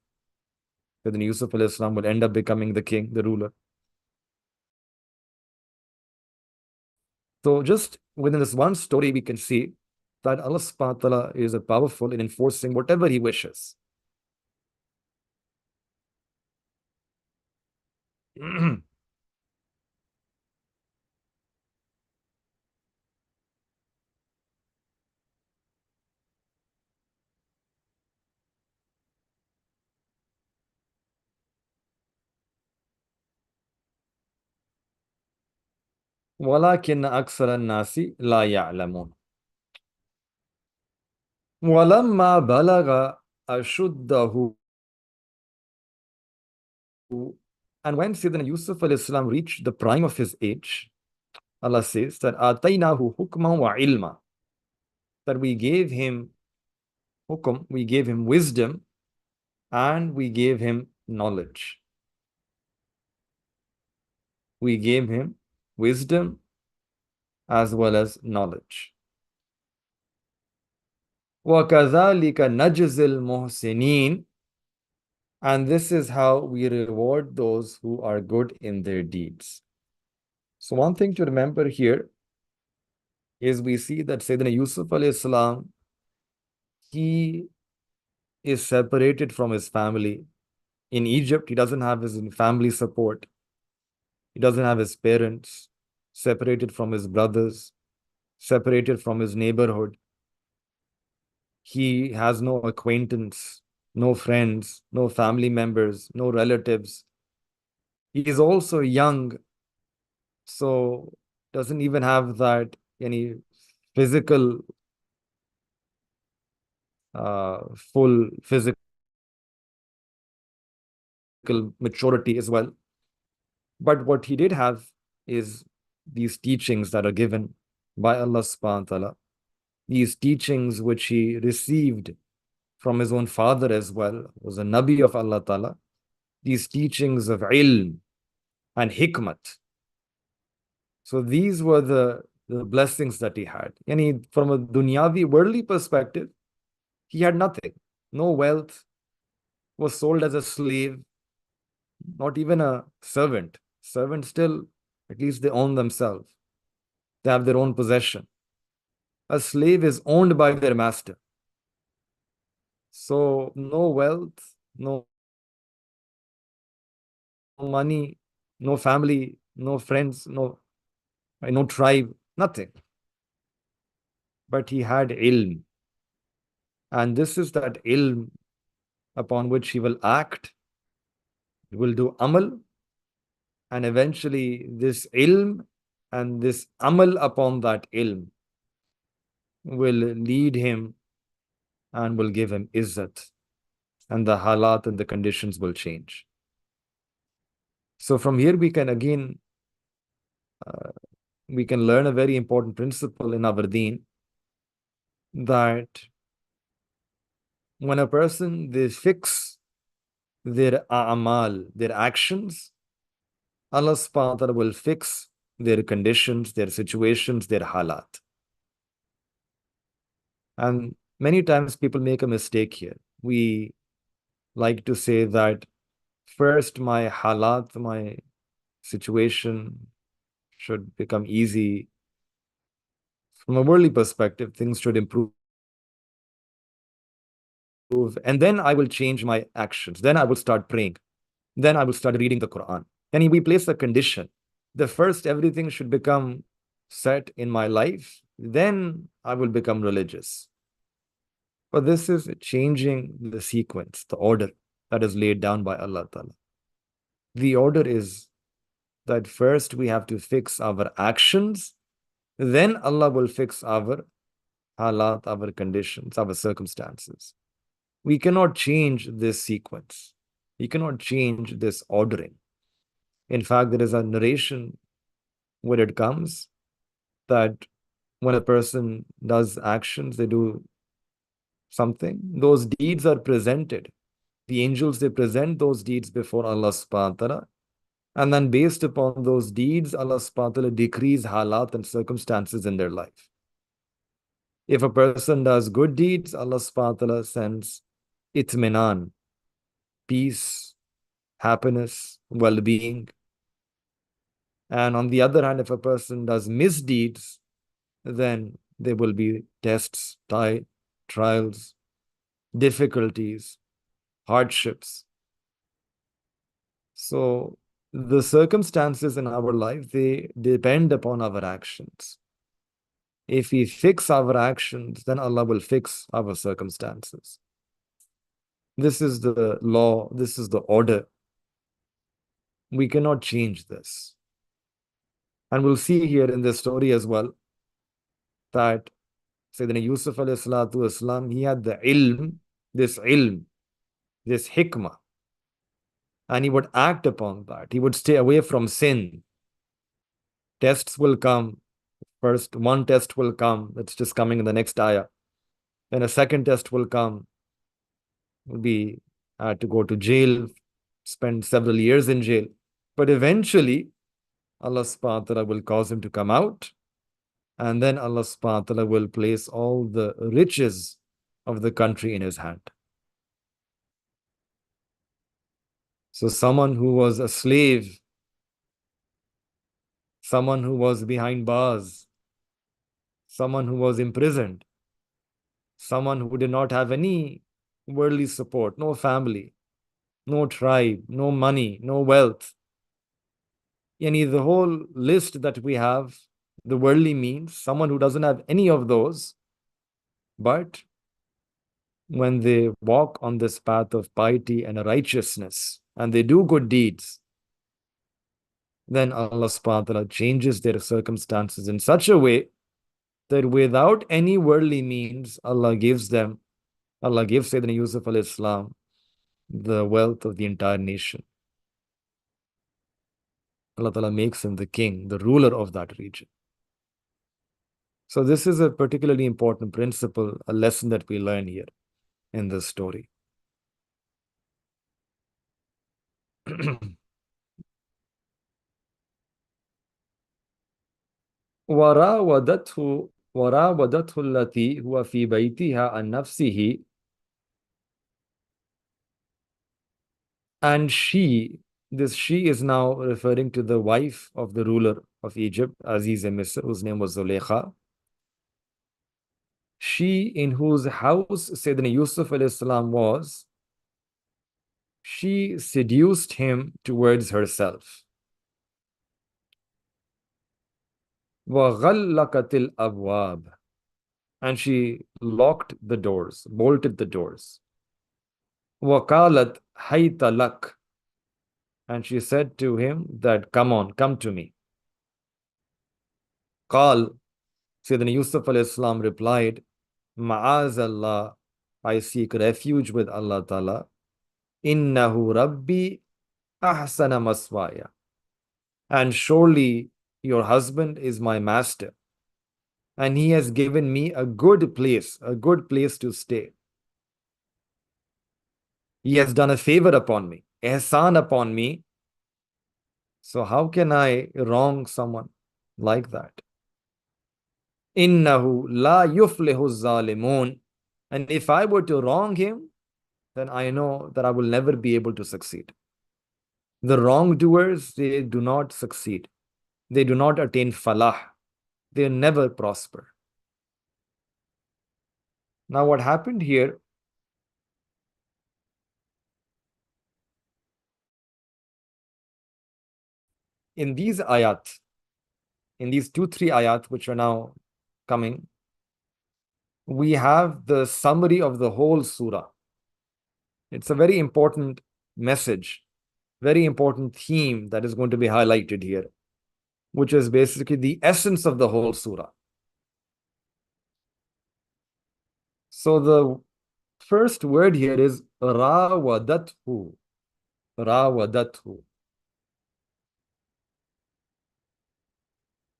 Sayyidina Yusuf alayhi salam will end up becoming the king, the ruler. So just within this one story, we can see that Allah subhanahu wa ta'ala is powerful in enforcing whatever he wishes. وَلَكِنَّ أَكْثَرَ النَّاسِ لَا يَعْلَمُونَ وَلَمَّا بَلَغَ أَشُدَّهُ. And when Sayyidina Yusuf alayhi salam reached the prime of his age, Allah says that آتَيْنَاهُ حُكْمًا وَعِلْمًا, that we gave him hukum, we gave him wisdom, and we gave him knowledge. We gave him wisdom as well as knowledge. وَكَذَلِكَ نَجْزِي الْمُحْسِنِينَ, and this is how we reward those who are good in their deeds. So one thing to remember here is we see that Sayyidina Yusuf alayhi salam, he is separated from his family. In Egypt, he doesn't have his family support. He doesn't have his parents, separated from his brothers, separated from his neighborhood. He has no acquaintance, no friends, no family members, no relatives. He is also young, so doesn't even have that any physical, full physical maturity as well. But what he did have is these teachings that are given by Allah subhanahu wa ta'ala, these teachings which he received from his own father as well, was a Nabi of Allah ta'ala, these teachings of ilm and hikmat. So these were the blessings that he had. And from a dunyavi, worldly perspective, he had nothing, no wealth, was sold as a slave, not even a servant. Servants still, at least they own themselves. They have their own possession. A slave is owned by their master. So no wealth, no money, no family no friends, no tribe, nothing. But he had ilm. And this is that ilm upon which he will act, he will do amal, and eventually this ilm and this amal upon that ilm will lead him and will give him izzat, and the halat and the conditions will change. So from here we can again we can learn a very important principle in our deen, that when a person they fix their a'mal, their actions, Allah subhanahu wa ta'ala will fix their conditions, their situations, their halat. And many times people make a mistake here. We like to say that first my halat, my situation should become easy. From a worldly perspective, things should improve. And then I will change my actions. Then I will start praying. Then I will start reading the Quran. And we place a condition. The first everything should become set in my life. Then I will become religious. But this is changing the sequence, the order that is laid down by Allah Ta'ala. The order is that first we have to fix our actions, then Allah will fix our halat, our conditions, our circumstances. We cannot change this sequence. We cannot change this ordering. In fact, there is a narration where it comes that when a person does actions, they do something, those deeds are presented. The angels, they present those deeds before Allah subhanahu wa ta'ala. And then based upon those deeds, Allah subhanahu wa ta'ala decrees halat and circumstances in their life. If a person does good deeds, Allah subhanahu wa ta'ala sends itminan, peace, happiness, well-being. And on the other hand, if a person does misdeeds, then there will be tests, trials, difficulties, hardships. So the circumstances in our life, they depend upon our actions. If we fix our actions, then Allah will fix our circumstances. This is the law, this is the order. We cannot change this. And we'll see here in this story as well that Sayyidina Yusuf alayhi salatu wasalam, he had the ilm, this hikmah, and he would act upon that. He would stay away from sin. Tests will come. First, one test will come. That's just coming in the next ayah. Then a second test will come. Will be to go to jail, spend several years in jail. But eventually, Allah subhanahu wa ta'ala will cause him to come out. And then Allah subhanahu wa ta'ala will place all the riches of the country in his hand. So someone who was a slave, someone who was behind bars, someone who was imprisoned, someone who did not have any worldly support, no family, no tribe, no money, no wealth. Yani the whole list that we have, the worldly means, someone who doesn't have any of those, but when they walk on this path of piety and righteousness, and they do good deeds, then Allah subhanahu wa ta'ala changes their circumstances in such a way that without any worldly means, Allah gives Sayyidina Yusuf alayhi salam the wealth of the entire nation. Allah ta'ala makes him the king, the ruler of that region. So this is a particularly important principle, a lesson that we learn here in this story. وراودته التي هو في بيتها عن نفسه. And she is now referring to the wife of the ruler of Egypt, Aziz Misr, whose name was Zuleikha. She in whose house Sayyidina Yusuf alayhi salam was, she seduced him towards herself. وَغَلَّقَتِ الْأَبْوَابِ, and she locked the doors, bolted the doors. وَقَالَتْ هَيْتَ لَكَ, and she said to him that, come on, come to me. قال, Sayyidina Yusuf alayhi salam replied, Ma'azallah, I seek refuge with Allah Ta'ala. Innahu Rabbi ahsana maswaya. And surely your husband is my master, and he has given me a good place to stay. He has done a favor upon me, ihsan upon me. So how can I wrong someone like that? Innahu la yuflihu zalimun. And if I were to wrong him, then I know that I will never be able to succeed. The wrongdoers, they do not succeed. They do not attain falah. They never prosper. Now, what happened here, in these ayat, in these 2-3 ayat which are now coming, we have the summary of the whole surah. It's a very important message, very important theme that is going to be highlighted here, which is basically the essence of the whole surah. So the first word here is rawadathu. Rawadathu.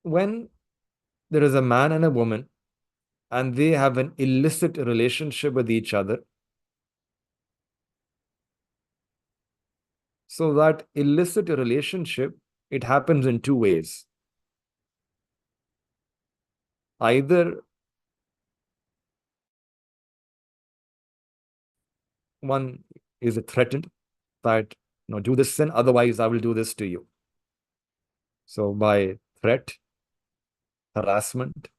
When there is a man and a woman and they have an illicit relationship with each other, so that illicit relationship, it happens in 2 ways. Either one is threatened that, do this sin, otherwise I will do this to you. So by threat, harassment.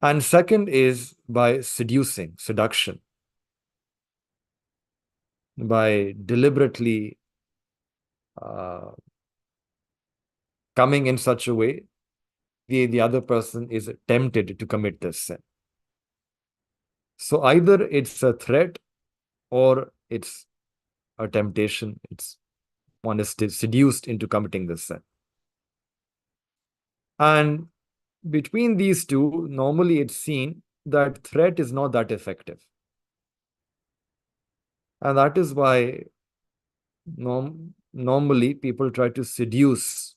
And second is by seduction, by deliberately coming in such a way, the other person is tempted to commit this sin. So either it's a threat or it's a temptation. One is seduced into committing this sin. And between these two, normally it's seen that threat is not that effective. And that is why normally people try to seduce.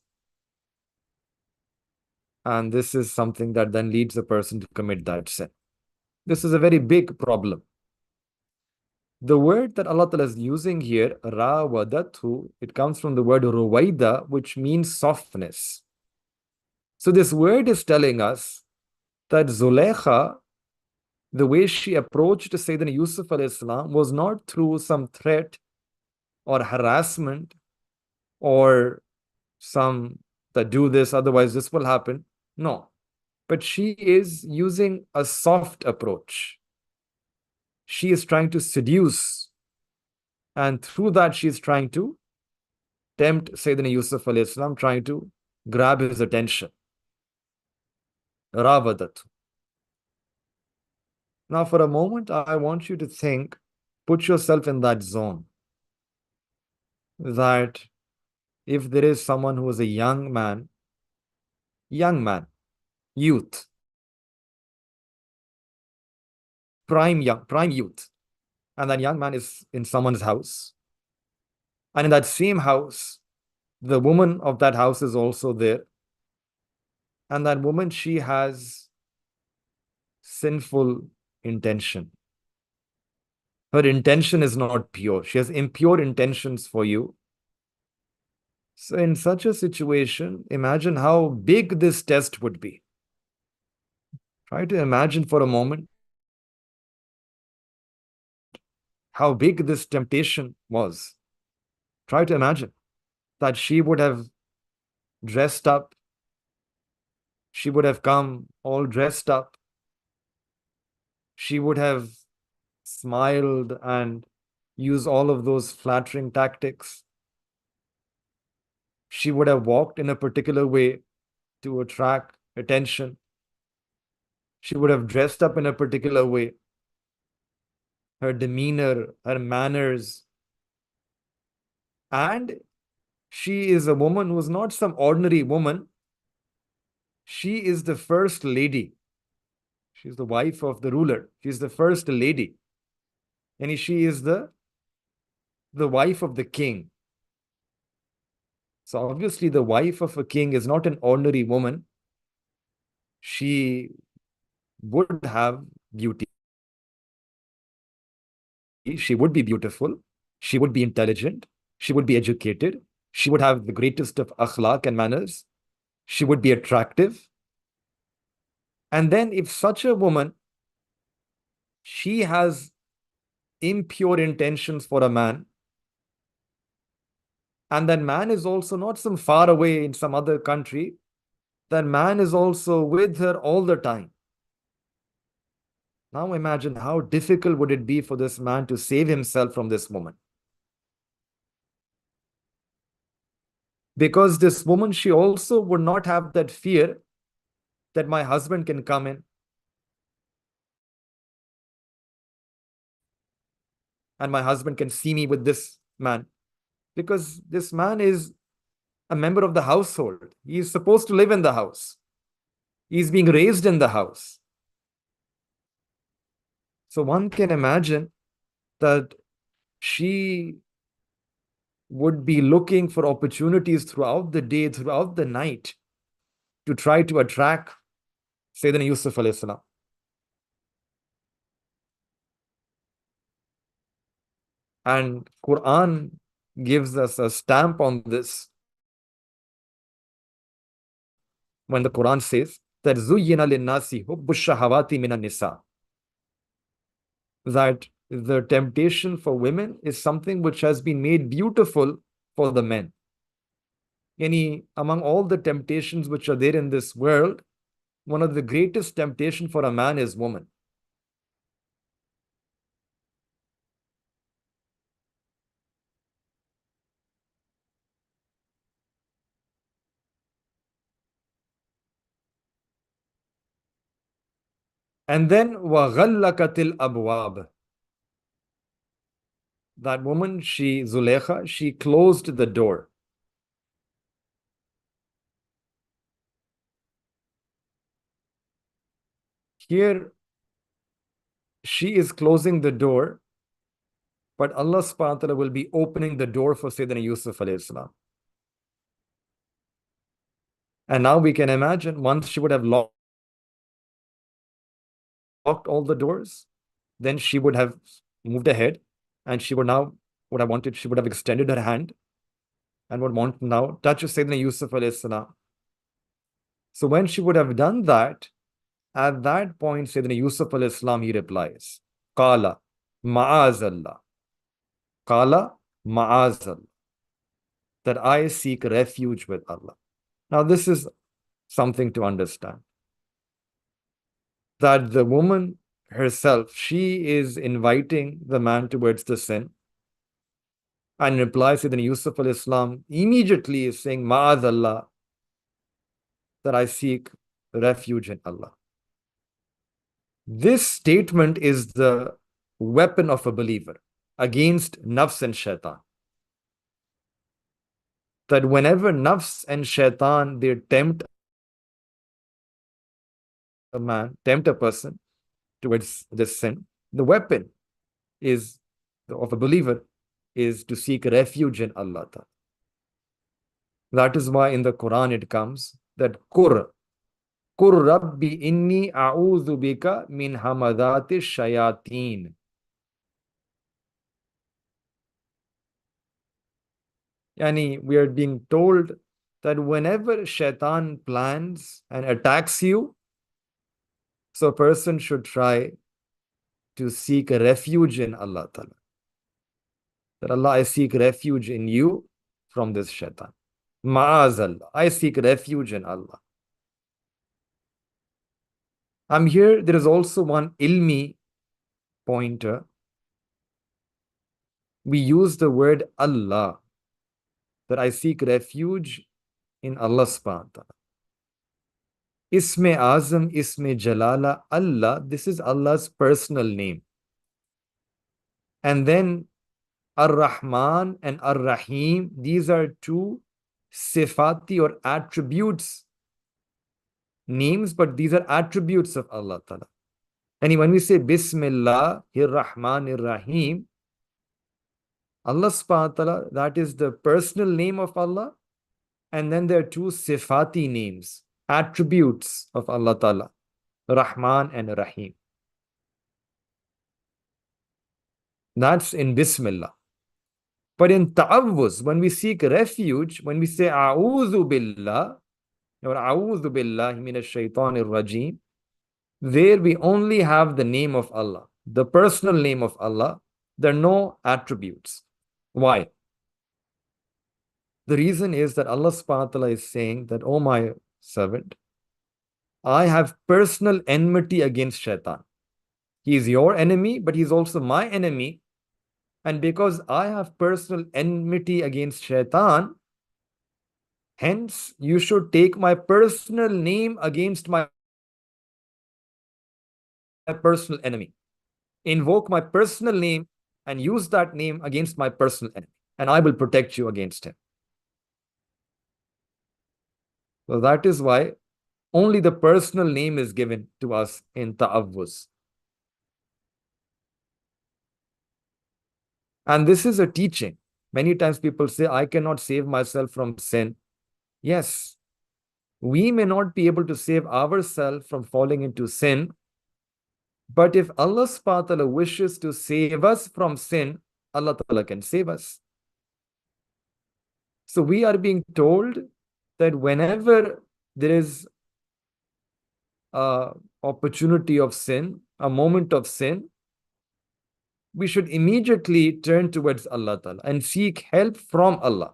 And this is something that then leads a person to commit that sin. This is a very big problem. The word that Allah Ta'ala is using here, rawadathu, it comes from the word ruwaida, which means softness. So this word is telling us that Zulaykha, the way she approached Sayyidina Yusuf alayhi salam was not through some threat or harassment or some that do this, otherwise this will happen. No. But she is using a soft approach. She is trying to seduce, and through that she is trying to tempt Sayyidina Yusuf alayhi salam, trying to grab his attention. Ravadat. Now, for a moment, I want you to think, put yourself in that zone, that if there is someone who is a young man, youth, prime youth, and that young man is in someone's house, and in that same house, the woman of that house is also there, and that woman, she has sinful intention. Her intention is not pure. She has impure intentions for you. So in such a situation, imagine how big this test would be. Try to imagine for a moment how big this temptation was. Try to imagine that she would have dressed up. She would have come all dressed up. She would have smiled and used all of those flattering tactics. She would have walked in a particular way to attract attention. She would have dressed up in a particular way. Her demeanor, her manners. And she is a woman who is not some ordinary woman. She is the first lady. She's the wife of the ruler. She's the first lady. And she is the wife of the king. So obviously the wife of a king is not an ordinary woman. She would have beauty. She would be beautiful. She would be intelligent. She would be educated. She would have the greatest of akhlaq and manners. She would be attractive. And then if such a woman, she has impure intentions for a man, and that man is also not some far away in some other country, that man is also with her all the time. Now imagine how difficult would it be for this man to save himself from this woman. Because this woman, she also would not have that fear that my husband can come in and my husband can see me with this man. Because this man is a member of the household. He is supposed to live in the house. He is being raised in the house. So one can imagine that she would be looking for opportunities throughout the day, throughout the night, to try to attract Sayyidina Yusuf alayhi salam. And Quran gives us a stamp on this when the Quran says that zuyyina linnasi hubbu shahawati minan nisa, that the temptation for women is something which has been made beautiful for the men. Among all the temptations which are there in this world, one of the greatest temptation for a man is woman. And then وَغَلَّقَتِ الْأَبْوَابِ, that woman, Zulekha, she closed the door. Here, she is closing the door, but Allah subhanahu wa ta'ala will be opening the door for Sayyidina Yusuf alayhi salam. And now we can imagine, once she would have locked all the doors, then she would have moved ahead, and she would have extended her hand and would want to now touch Sayyidina Yusuf alayhi salam. So when she would have done that, at that point, Sayyidina Yusuf alayhi salam, he replies, Qala ma'azallah. Qala ma'azallah. That I seek refuge with Allah. Now this is something to understand. That the woman herself, she is inviting the man towards the sin. And replies to the Yusuf alayhi salam immediately is saying, Ma'azallah, that I seek refuge in Allah. This statement is the weapon of a believer against nafs and shaitan. That whenever nafs and shaitan, they tempt a person towards this sin, the weapon of a believer is to seek refuge in Allah. That is why in the Quran it comes that Qur Rabbi inni a'udhu bika min hamadati shayateen. Yani we are being told that whenever shaitan plans and attacks you, so a person should try to seek a refuge in Allah Ta'ala. That Allah, I seek refuge in you from this shaitan. Ma'azallah, I seek refuge in Allah. I'm here, there is also one ilmi pointer. We use the word Allah, that I seek refuge in Allah subhanahu wa ta'ala. Isme Azam, Isme Jalala, Allah, this is Allah's personal name. And then Ar-Rahman and Ar-Rahim, these are two sifati or attributes, names, but these are attributes of Allah Ta'ala. And when we say Bismillah, Rahman, Rahim, Allah subhanahu wa ta'ala, that is the personal name of Allah. And then there are two sifati names, attributes of Allah Ta'ala, Rahman and Rahim. That's in Bismillah. But in Ta'awuz, when we seek refuge, when we say A'udhu Billah, or A'udhu Billahi Minash Shaitanir Rajim, there we only have the name of Allah, the personal name of Allah. There are no attributes. Why? The reason is that Allah subhanahu wa ta'ala is saying that, oh my servant, I have personal enmity against Shaitan. He is your enemy, but he is also my enemy. And because I have personal enmity against Shaitan, hence you should take my personal name against my personal enemy. Invoke my personal name and use that name against my personal enemy. And I will protect you against him. So that is why only the personal name is given to us in Ta'awwuz. And this is a teaching. Many times people say, I cannot save myself from sin. Yes, we may not be able to save ourselves from falling into sin. But if Allah subhanahu wa ta'ala wishes to save us from sin, Allah ta'ala can save us. So we are being told that whenever there is an opportunity of sin, a moment of sin, we should immediately turn towards Allah Ta'ala and seek help from Allah.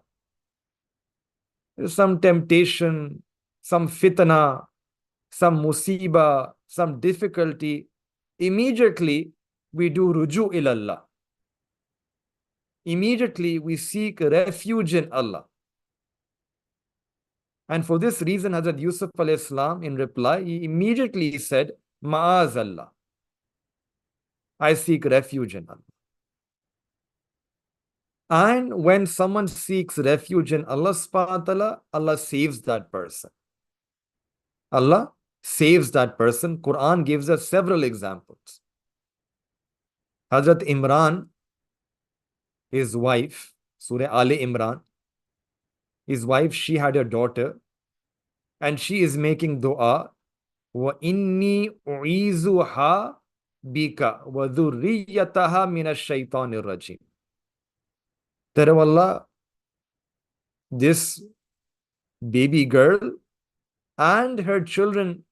There's some temptation, some fitna, some musibah, some difficulty. Immediately we do ruju ilallah. Immediately we seek refuge in Allah. And for this reason, Hazrat Yusuf alayhi salam, in reply, he immediately said, Ma'az Allah. I seek refuge in Allah. And when someone seeks refuge in Allah subhanahu wa ta'ala, Allah saves that person. Allah saves that person. Quran gives us several examples. Hazrat Imran, his wife, Surah Ali Imran, his wife, she had a daughter, and she is making dua, wa inni u'izuha bika wa dhurriyataha minash shaitanir rajim. That, oh Allah, this baby girl and her children,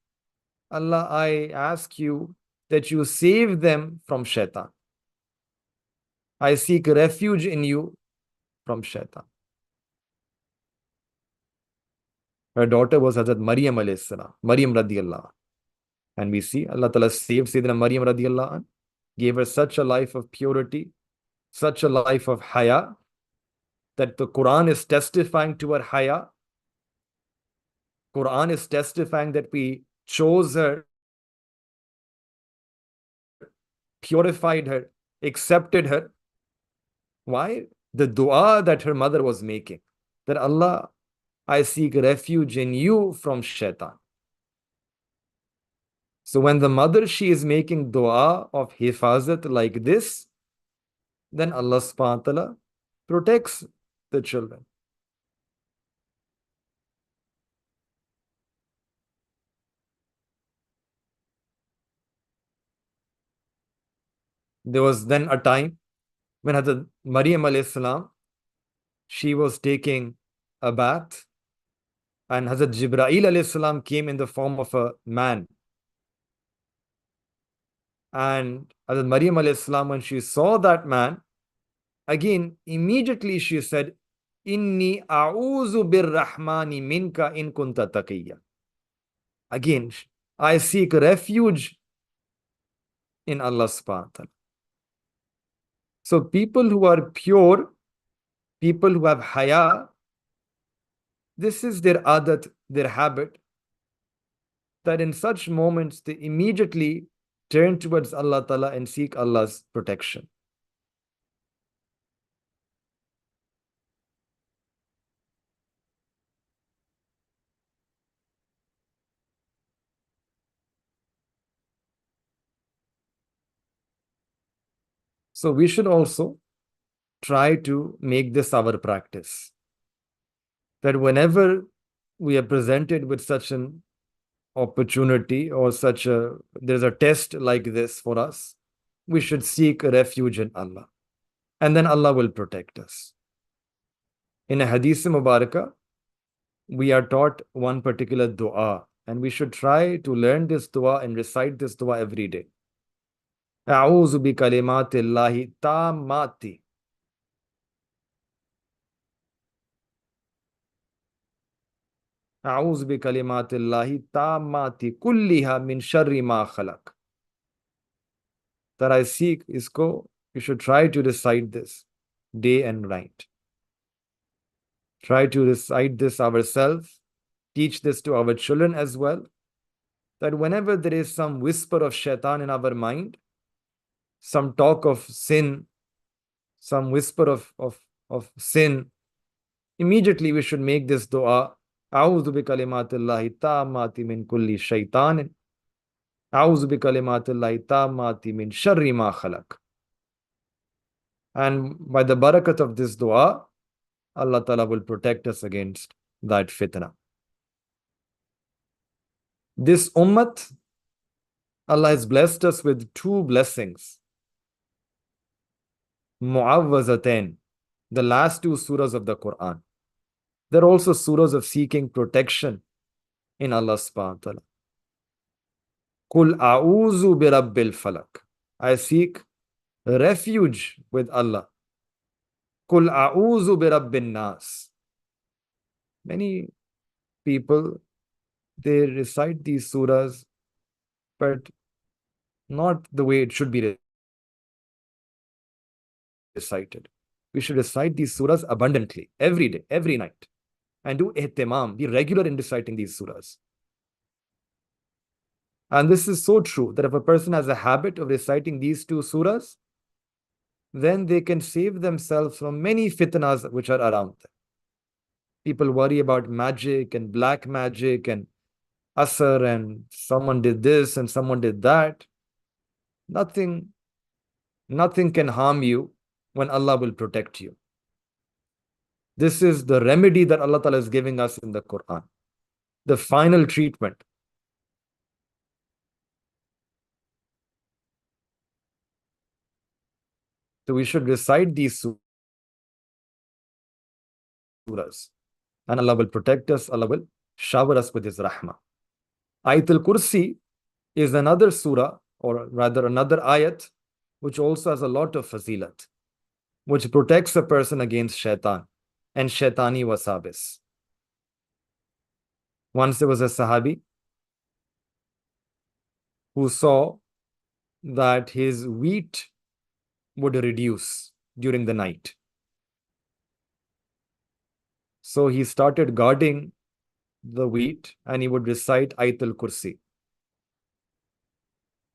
Allah, I ask you that you save them from shaitan. I seek refuge in you from shaitan. Her daughter was Hazrat Maryam alayhi salam, Maryam radiyallahu anh. And we see Allah Ta'ala saved Sayyidina Maryam radiyallahu anh, gave her such a life of purity, such a life of haya, that the Quran is testifying to her haya. Quran is testifying that we chose her, purified her, accepted her. Why? The dua that her mother was making, that Allah, I seek refuge in you from shaitan. So when the mother, she is making dua of hifazat like this, then Allah subhanahu wa ta'ala protects the children. There was then a time when Hazrat Maryam alayhi salam, she was taking a bath, and Hazrat Jibreel alayhi salam came in the form of a man. And Hazrat Maryam alayhi salam, when she saw that man, again, immediately she said, Inni a'uzu birrahmani minka in kunta taqiyya. Again, I seek refuge in Allah subhanahu wa ta'ala. So people who are pure, people who have haya, this is their adat, their habit. that in such moments they immediately turn towards Allah Ta'ala and seek Allah's protection. So we should also try to make this our practice, that whenever we are presented with such an opportunity or there's a test like this for us, we should seek refuge in Allah, and then Allah will protect us. In a hadith mubarakah, we are taught one particular dua, and we should try to learn this dua and recite this dua every day. A'udhu bi kalimatillahi tammati. A'udhu bi kalimatillahi tammati kulliha min sharri ma khalaq. That I seek isko, you should try to recite this day and night. Try to recite this ourselves, teach this to our children as well, that whenever there is some whisper of shaitan in our mind, some talk of sin, some whisper of sin, immediately we should make this dua. A'udhu bi kalimatillahi tammati min kulli shaitanin. A'udhu bi kalimatillahi tammati min sharri ma khalaq. And by the barakat of this dua, Allah Ta'ala will protect us against that fitna. This ummat, Allah has blessed us with two blessings. Mu'awwazatain, the last two surahs of the Quran. They're also surahs of seeking protection in Allah subhanahu wa ta'ala. Qul a'udhu bi rabbil falak. I seek refuge with Allah. Qul a'udhu bi rabbin nas. Many people, they recite these surahs, but not the way it should be recited. We should recite these surahs abundantly, every day, every night, and do ihtimam, be regular in reciting these surahs. And this is so true that if a person has a habit of reciting these two surahs, then they can save themselves from many fitnas which are around them. People worry about magic and black magic and asr and someone did this and someone did that. Nothing can harm you when Allah will protect you. This is the remedy that Allah Ta'ala is giving us in the Quran, the final treatment. So we should recite these surahs, and Allah will protect us. Allah will shower us with His rahmah. Ayatul Kursi is another surah, or rather another ayat, which also has a lot of fazilat, which protects a person against shaitan and shaitani wasabis. Once there was a sahabi who saw that his wheat would reduce during the night. So he started guarding the wheat and he would recite Ayatul Kursi.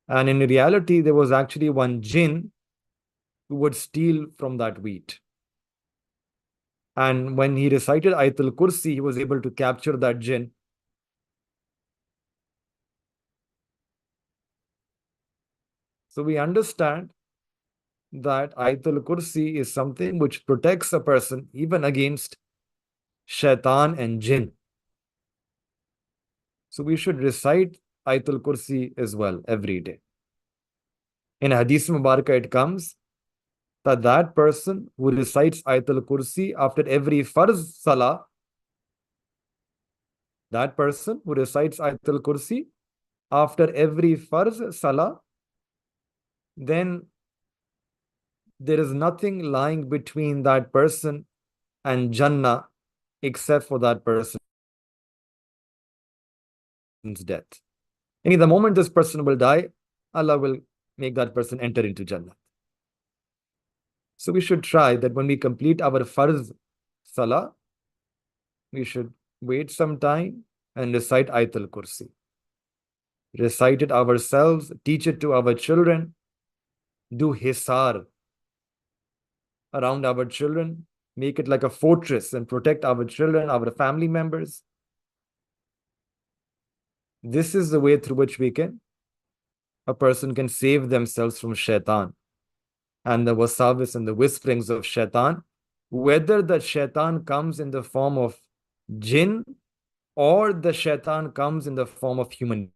And in reality, there was actually one jinn who would steal from that wheat. And when he recited Ayatul Kursi, he was able to capture that jinn. So we understand that Ayatul Kursi is something which protects a person even against shaitan and jinn. So we should recite Ayatul Kursi as well every day. In Hadith Mubarakah it comes that that person who recites Ayatul Kursi after every farz salah, that person who recites Ayatul Kursi after every farz salah, then there is nothing lying between that person and Jannah except for that person's death. And the moment this person will die, Allah will make that person enter into Jannah. So we should try that when we complete our farz salah, we should wait some time and recite Ayatul Kursi. recite it ourselves, teach it to our children, do hisar around our children, make it like a fortress and protect our children, our family members. This is the way through which a person can save themselves from shaitan and the wasawis and the whisperings of shaitan, whether the shaitan comes in the form of jinn or the shaitan comes in the form of human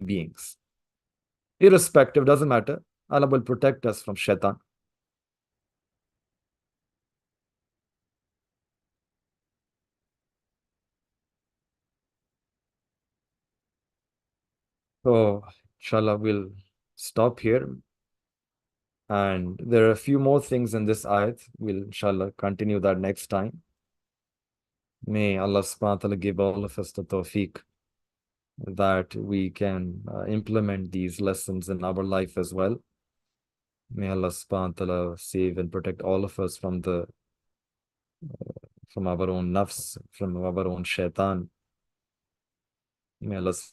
beings. Irrespective, doesn't matter. Allah will protect us from shaitan. So, inshallah, we'll stop here. And there are a few more things in this ayat. We'll, inshallah, continue that next time. May Allah subhanahu wa ta'ala give all of us the tawfiq that we can implement these lessons in our life as well. May Allah subhanahu wa ta'ala save and protect all of us from our own nafs, from our own shaitan. May Allah subhanahu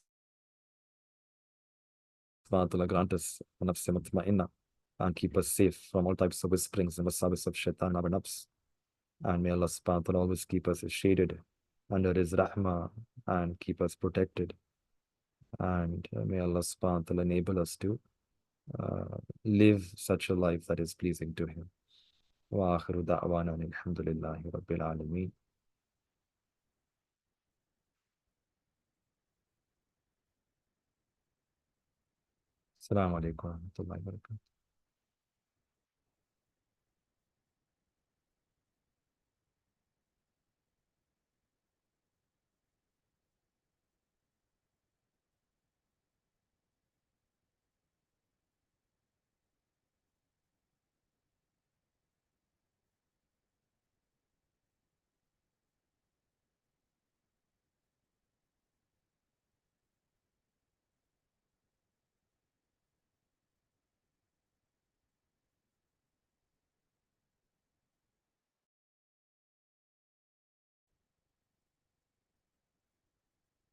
wa ta'ala grant us nafs mutma'inna and keep us safe from all types of whisperings and wasawis of shaitan, our nafs. And may Allah subhanahu wa ta'ala always keep us shaded under His rahmah and keep us protected. And may Allah subhanahu wa ta'ala enable us to live such a life that is pleasing to Him. Wa akhiru da'wana alhamdulillahi rabbil alameen. Assalamu alaikum wa rahmatullahi wa barakatuh.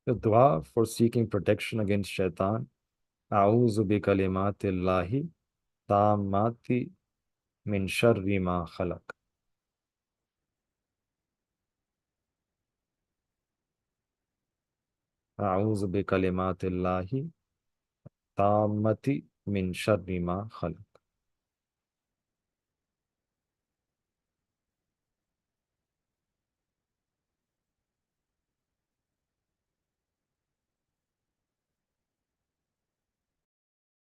The dua for seeking protection against shaitan. A'udhu bi kalimatillahi tammati min sharri ma khalaq. A'udhu bi kalimatillahi tammati min sharri ma khalaq.